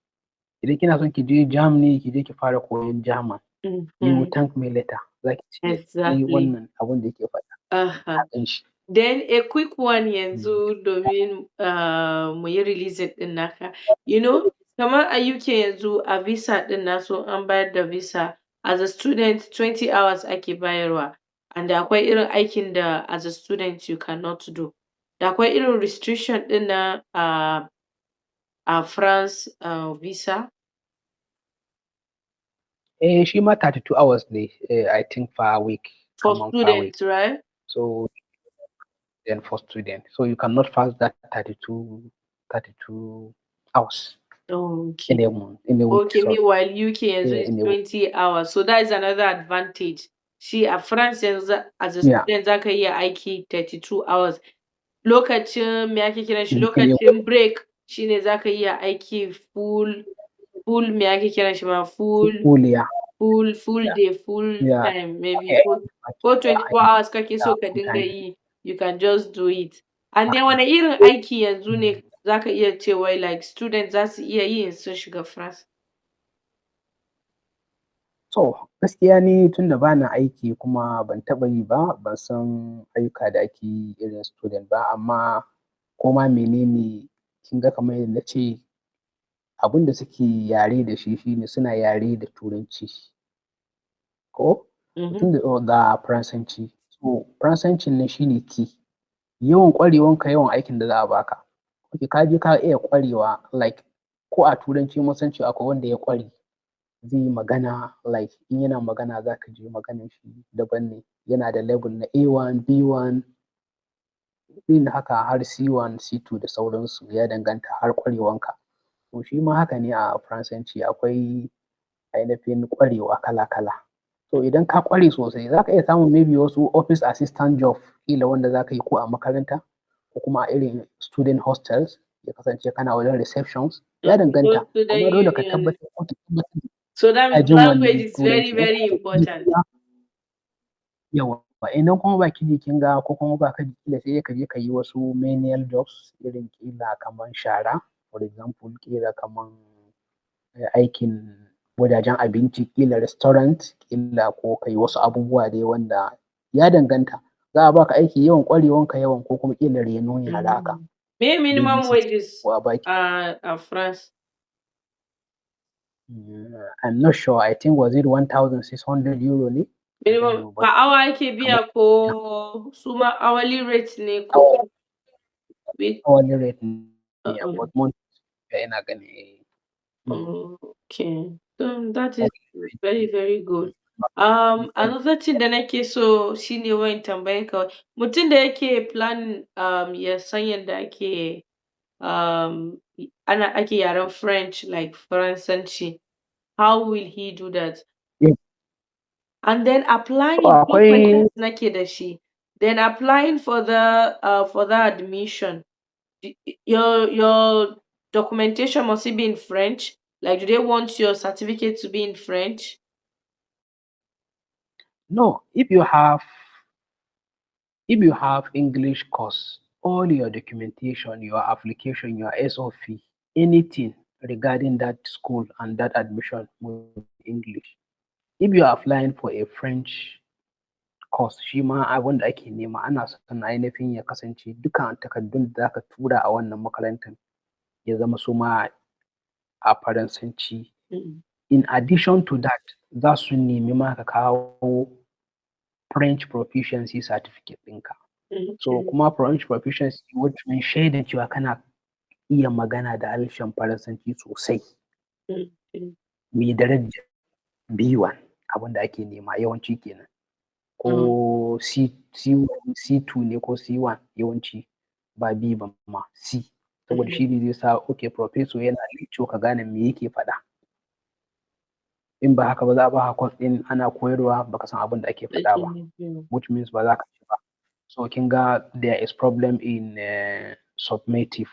Idan kina son ki je Germany ki je ki fara koyon German. You will thank me later. Za ki ce wannan abun da yake faɗa. Then a quick one yanzu domin mu yi releasing ɗin naka. Kamar a UK yanzu a visa ɗin nasu an bayar da visa as a student 20 hours ake bayarwa. And da akwai irin aikin da as a student you cannot do. Da akwai irin restriction ɗin na a France visa. Shi ma 32 hours ne, I think per week, for kaman per week. students, right? So then for student, so you cannot pass that 32 hours Okay. in a month, in a week. Okay, Sorry, meanwhile UK yanzu is in a week. 20 hours. So that is another advantage. Shi a France yanzu as a Yeah, student za ka iya aiki 32 hours. Lokacin me ake kiran shi, in a lokacin break shine za ka iya aiki full me ake kiran shi ma, full year. full Yeah, day, full yeah. time maybe, Okay. ko Yeah, 24 hours kake yeah, so ka full dinga time. yi, you can just do it. And then wane irin aiki yanzu ne za ka iya ce wai like students za su iya yi in sun shiga France? So gaskiya ni tunda ba na aiki kuma ban taɓa yi ba, ban san ayyuka da ake yi irin student ba, amma ko ma menene kin ga kamar yadda na ce abin da suke yare da shi shine suna yare da Turanci ko Mhm. tunda ga Faransanci. So Faransancin nan shine key. Yawan ƙwarewanka yawan aikin da za a baka. Ok ka je ka iya ƙwarewa like ko a Turanci mun san cewa akwai wanda ya ƙware zai yi magana like in yana magana za ka ji maganan shi daban ne. Yana da level na A1, B1 irin haka har C1, C2 da sauransu ya danganta har ƙwarewanka. To shi ma haka ne a Faransanci akwai ainihin ƙwarewa kala-kala. To idan ka ƙware sosai za ka iya samun maybe wasu office assistant job ƙila wanda za ka yi ko a makaranta ko kuma a irin student hostels ya kasance kana wajen receptions ya Okay, go danganta. to the Amma dole ka union. tabbatar ko ki tabbatar So that kana means jin language wannan is very, Turanci. In very kuma baki ji important. kin ga yawwa, idan kuma baki ji kin ga ko kuma ba ka ji ƙila sai ka je ka yi wasu menial jobs irin ƙila kaman shara for example ƙila kaman aikin wajajen abinci ƙila restaurant ƙila ko ka yi wasu abubuwa dai wanda ya danganta. Za a baka aiki yawan ƙwarewanka yawan ko kuma ƙila renon yara haka Me minimum babysitting wages ko a baki. France? I'm not sure, I think was it 1,600 euro ne? I don't Minimum know per but hour ake kamar biya ko su ma hourly rate ne ko hour week? hourly rate ne Uh-uh. but monthly ina gani Okay. So that is hourly very, rate very good. ne. Another thing da nake so shine wai in tambaye ka, mutum da yake plan ya san yadda ake ake yaren French like Faransanci, how will he do that? Yeah. And then So applying, two akwai questions nake da shi. Then applying for the admission. Your documentation must it be in French? Like, do they want your certificate to be in French? no, if you have English course, all your documentation, your application, your SOP, anything regarding that school and that admission will be English. If you are applying for a French course, shi ma abin da ake nema ana son ainihin ya kasance dukkan takardun da za ka tura a wannan makarantar ya zama su ma a Faransanci. Mm. In addition to that, za su nemi ma ka kawo French proficiency certificate ɗinka. So Okay. kuma French proficiency which means shaidan cewa kana iya magana da harshen Faransanci sosai Okay. mai darajar B1 abin da ake nema yawanci kenan. Mm. Ko C1, C2 ne ko C1 yawanci ba B ba ma C. Saboda shi ne zai sa okay professor yana lecture ka gane me yake faɗa. In ba haka ba za a baka course ɗin ana koyarwa baka san abin da ake faɗa ba. Which means ba za ka ci ba. So kin ga there is problem in summative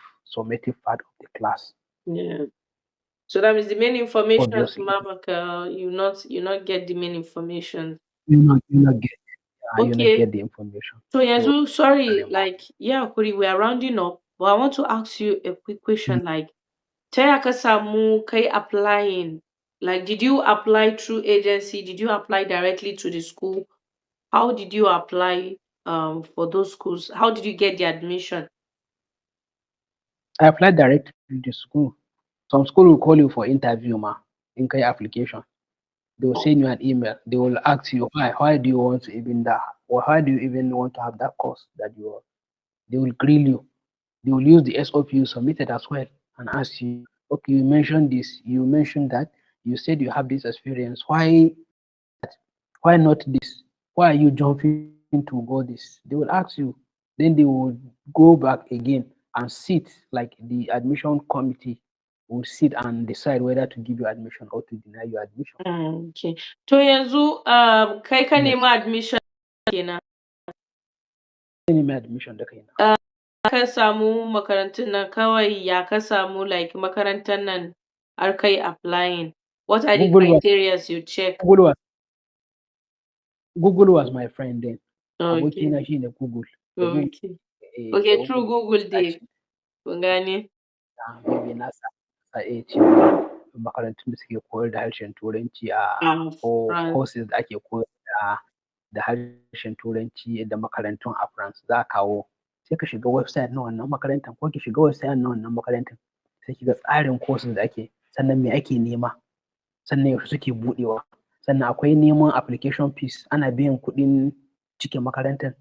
part of the class. Yeah. So that means the main information Obviously, you not get the main information. you not Okay. get the information. So So Yanzu, sorry, anymore. like yeah, Kuri, we are rounding up, but I want to ask you a quick question. Like, ta ya ka samu kai applying? Like, did you apply through agency? Did you apply directly to the school? How did you apply for those schools? How did you get the admission? I applied directly to the school. Some school will call you for interview ma in kai application. They will send you an email. They will ask you why do you want to even that or why do you even want to have that course that you are. They will grill you. They will use the SOP you submitted as well and ask you, okay, you mentioned this, you mentioned that, you said you have this experience. Why not this? Why are you jumping to go this? They will ask you. Then they will go back again and sit like the admission committee will sit and decide whether to give you admission or to deny you admission. Okay. To yanzu kai ka Yes. nemi admission kenan. Sai nemi admission da kaina. Ka samu makarantun nan kawai ya ka samu like makarantar nan har kai applying? What are the Google criteria you check? was Google was my friend then. Okay. Abokina shine Google. Da Google Okay. eh, Okay, da through Google Google dai. search Kun gane? maybe na sa cewa makarantun da suke koyar da harshen Turanci ko France. courses da ake koyar da harshen Turanci da makarantun a France za a kawo. Sai ka shiga website na wannan makarantar ko ki shiga website na wannan makarantar sai ki ga tsarin courses da ake, sannan me ake nema, sannan yaushe suke buɗewa, sannan akwai neman application fees, ana biyan kuɗin cike makarantar.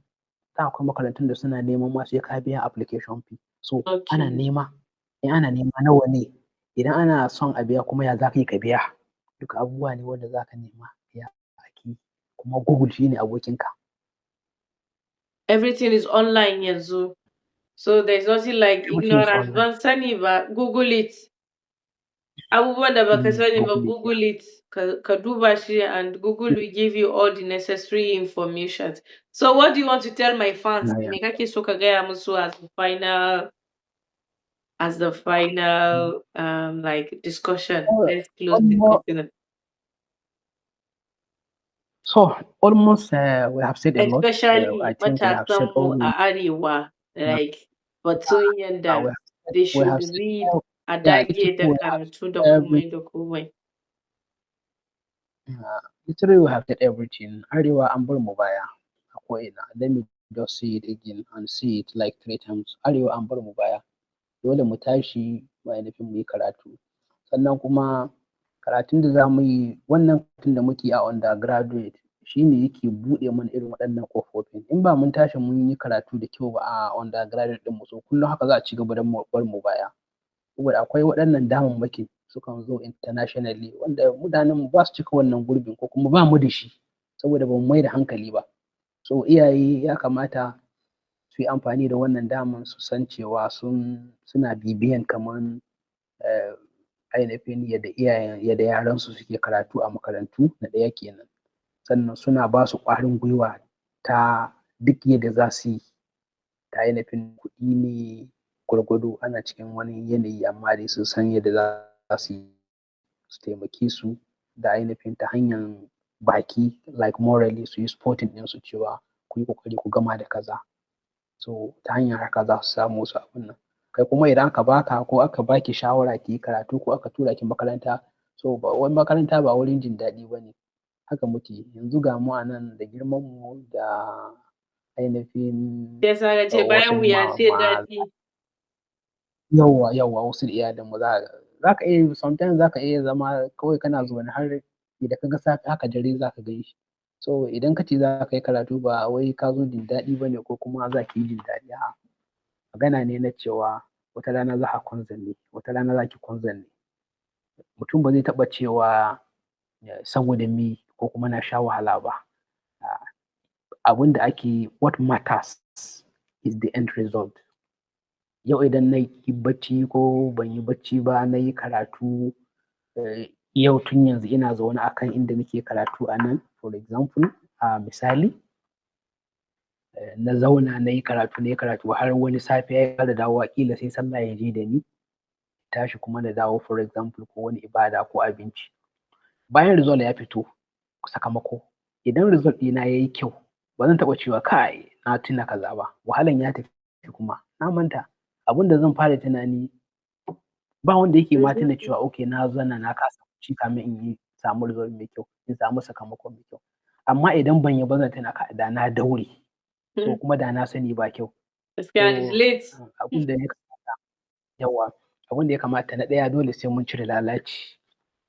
Akwai makarantun da suna neman ma sai ka biya application fee. So ana Okay. nema, in ana nema nawa ne, idan ana son a biya kuma ya za ka yi ka biya. Duka abubuwa ne wanda za ka nema ya ake, kuma Google shine abokinka. Everything is online yanzu. So there's nothing like Everything is ignorance. online. Ban sani ba, Google it. Abubuwan da baka sani ba, Google it, yeah. Google it. Ka duba shi and Google will give you all the necessary information. So what do you want to tell my fans? Yeah. Me kake so ka gaya musu as the final like discussion? Let's close the continent. So almost we have said a lot. I Especially think we have said all matasanmu we a Arewa, like batun yanda they we should have said read a yeah, dage da we have karatu da every komai da komai. literally we have said everything. Arewa an bar mu baya a ko'ina. Let me just say it again and see it like 3 times. Arewa an bar mu baya. Dole mu tashi mu ainihin mu yi karatu. Sannan kuma karatun da za mu yi, wannan karatun da muke a undergraduate shi ne yake buɗe mana irin waɗannan ƙofofin. In ba mun tashi mun yi karatu da kyau ba a undergraduate ɗinmu, so kullum haka za a ci gaba da bar mu baya. Saboda akwai waɗannan damammakin sukan zo internationally wanda mutanenmu ba su cika wannan gurbin ko kuma ba mu da shi saboda ba mu mai da hankali ba. So iyaye ya kamata su yi amfani da wannan daman su san cewa suna bibiyan kaman ainihin yadda yaransu suke karatu a makarantu na ɗaya kenan. Sannan suna ba su ƙwarin gwiwa ta duk yadda za su yi, ta ainihin kuɗi ne gwargwado ana cikin wani yanayi amma dai sun san yadda za su yi su taimake su da ainihin ta hanyar baki like morally su yi supporting ɗinsu cewa ku yi ƙoƙari ku gama da kaza. So ta hanyar haka za su samu wasu abun nan. Kai kuma idan aka baka ko aka baki shawara ki yi karatu ko aka tura ki makaranta, so wani makaranta ba wurin jin daɗi ba ne. Haka muke yanzu ga mu a nan da girmanmu da ainihin Yasa ka ce bayan wuya sai daɗi. Yawwa wasu da iyalinmu za ka iya sometimes za ka iya zama kawai kana zaune har idan ka ga safe haka dare za ka gan shi. So idan ka ce za ka yi karatu ba wai ka zo jin daɗi ba ne ko kuma za ki yi jin daɗi, a'a. Magana ne na cewa wata rana za ka kwanzane, wata rana za ki kwanzane. Mutum ba zai taɓa cewa saboda me ko kuma na sha wahala ba. Abin da ake what matters is the end result. Yau idan na yi bacci ko ban yi bacci ba na yi karatu yau tun yanzu ina zaune a kan inda nake karatu a nan for example misali na zauna na yi karatu har wani safiya ya ƙara dawowa ƙila sai sallah ya je da ni, tashi kuma na dawo for example ko wani ibada ko abinci. Bayan result ya fito sakamako, idan result ɗina ya yi kyau ba zan taɓa cewa kai na tuna kaza ba, wahalan ya tafi kuma na manta. Abin da zan fara tunani ba wanda yake ma tuna cewa okay na zauna na kasa bacci kamin in samu result mai kyau, in samu sakamako mai kyau. Amma idan ban yi ba zan tuna kai da na daure, so kuma da na sani ba kyau. Gaskiya is late. Abin da ya kamata na ɗaya dole sai mun cire lalaci,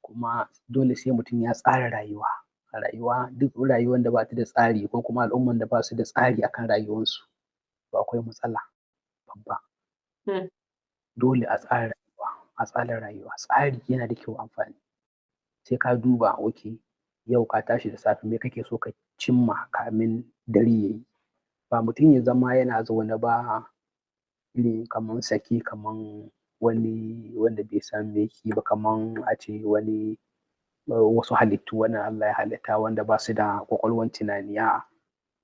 kuma dole sai mutum ya tsara rayuwa. Rayuwa duk rayuwan da ba ta da tsari ko kuma al'umman da ba su da tsari akan rayuwansu to akwai matsala babba. Dole a tsara rayuwa, tsari yana da kyau amfani. sai ka duba okay yau ka tashi da safe me kake so ka cimma kamin dare yayi. Ba mutum ya zama yana zaune ba irin kaman sake kaman wani wanda bai san me yake ba, kaman a ce wani wasu halittu wanda Allah ya halitta wanda ba su da ƙwaƙwalwan tunani. A'a,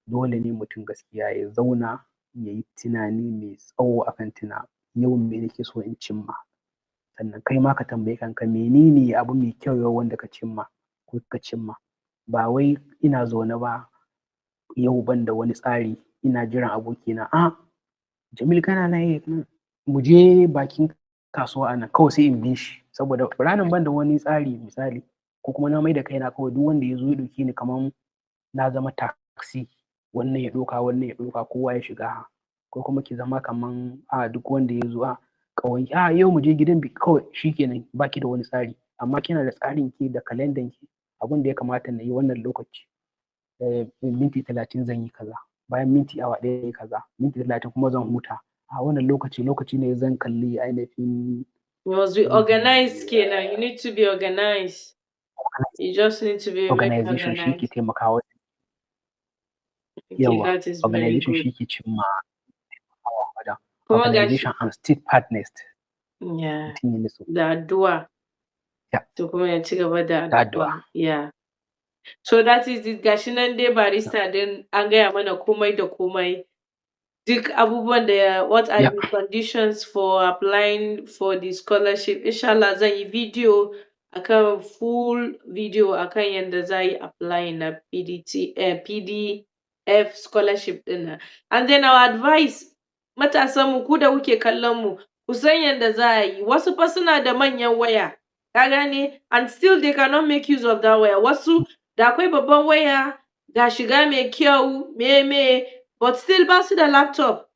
dole ne mutum gaskiya ya zauna ya yi tunani mai tsawo akan yau me nake so in cimma. Sannan kai ma ka tambayi kanka menene abu mai kyau yau wanda ka cimma ko ka cimma. Ba wai ina zaune ba yau ban da wani tsari ina jiran abokina, Jamil kana nan mu je bakin kasuwa a nan, kawai sai in bi shi saboda ranar ban da wani tsari misali, ko kuma na maida kaina kawai duk wanda ya zo ya ɗauke ni kaman na zama taxi, wannan ya ɗauka wannan ya ɗauka kowa ya shiga, ko kuma ki zama kaman duk wanda ya zo ƙawai yau mu je gidan biki kawai shikenan ba ki da wani tsari. Amma kina da tsarin ki da kalandan ki, abin da ya kamata na yi wannan lokaci minti 30 zan yi kaza, bayan minti awa ɗaya zan yi kaza, minti 30 kuma zan huta. Wannan lokaci ne zan kalli ainihin You must be organized kenan. You need to be organized. You just need to be very organization shi ke organized. taimakawa. Okay, Yawa, that is very organization good. shi ke cimma wajen. Kuma Organization gashi, and steadfastness. yeah, Mutum ya nutsu. da addu'a. Yeah. To kuma ya ci gaba da Da addu'a. addu'a. Yeah. So that is it. Gashi nan dai barista din an gaya mana komai da komai. Duk abubuwan da what are the conditions for applying for the scholarship. Inshallah zan yi video akan full video akan yadda za yi applying na PDF scholarship din nan. And then our advice matasan mu ku da kuke kallon mu ku san yadda za a yi. Wasu fa suna da manyan waya. Ka gane? And still they cannot make use of that waya. Wasu da akwai babban waya ga shiga mai kyau but still ba su da laptop.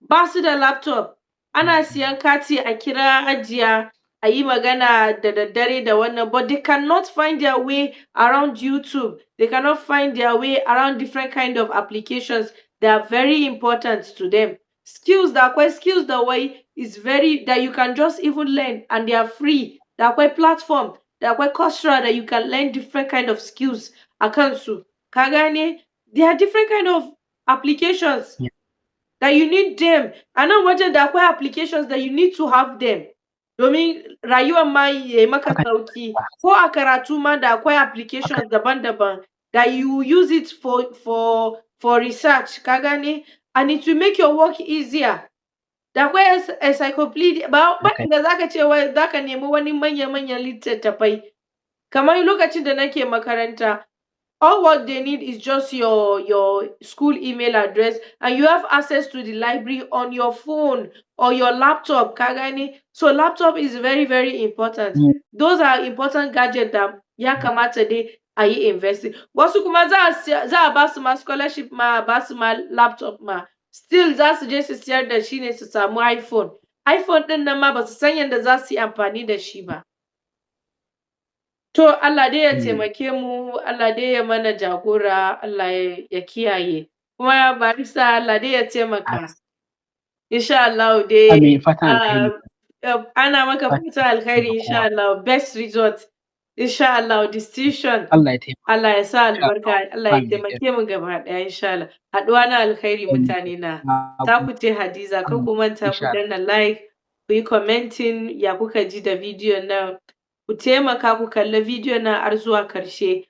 Ba su da laptop. Ana siyan kati a kira ajiya a yi magana da daddare da wannan, but they cannot find their way around YouTube. They cannot find their way around different kind of applications that are very important to them. Skills da akwai skills da wai is very that you can just even learn and they are free. Da akwai platform, da akwai Coursera that you can learn different kind of skills a kansu. Ka gane? There are different kind of applications that you need them. A nan wajen da akwai applications that you need to have them. Domin rayuwar ma ya maka sauki. Ko a karatu ma da akwai applications daban-daban that you use it for research. Ka gane? And it will make your work easier. Da akwai encyclopedia ba inda za ka ce wai za ka nemi wani manya-manyan littattafai. Kamar lokacin da nake makaranta, all what they need is just your school email address and you have access to the library on your phone or your laptop. Ka gane? So laptop is very, very important. Those are important gadgets da ya kamata dai a yi investing. Wasu kuma za a ba su ma scholarship ma ba su ma laptop ma. Still za su je su siyar da shi ne su samu iPhone. iPhone ɗin nan ma ba su san yadda za su yi amfani da shi ba. To Allah dai ya taimake mu, Allah dai ya mana jagora, Allah ya kiyaye. Kuma barista Allah dai ya taimaka. Insha Allah dai ana maka fatan alkhairi insha Allah, best result. Insha Allah distinction. Allah ya sa albarka, Allah ya taimake mu gaba ɗaya insha Allah. Haɗuwa na alkhairi mutane na. Ta ku ce Hadiza, kar ku manta ku danna like, ku yi commenting ya kuka ji da bidiyon nan. Ku taimaka ku kalli bidiyon nan har zuwa ƙarshe.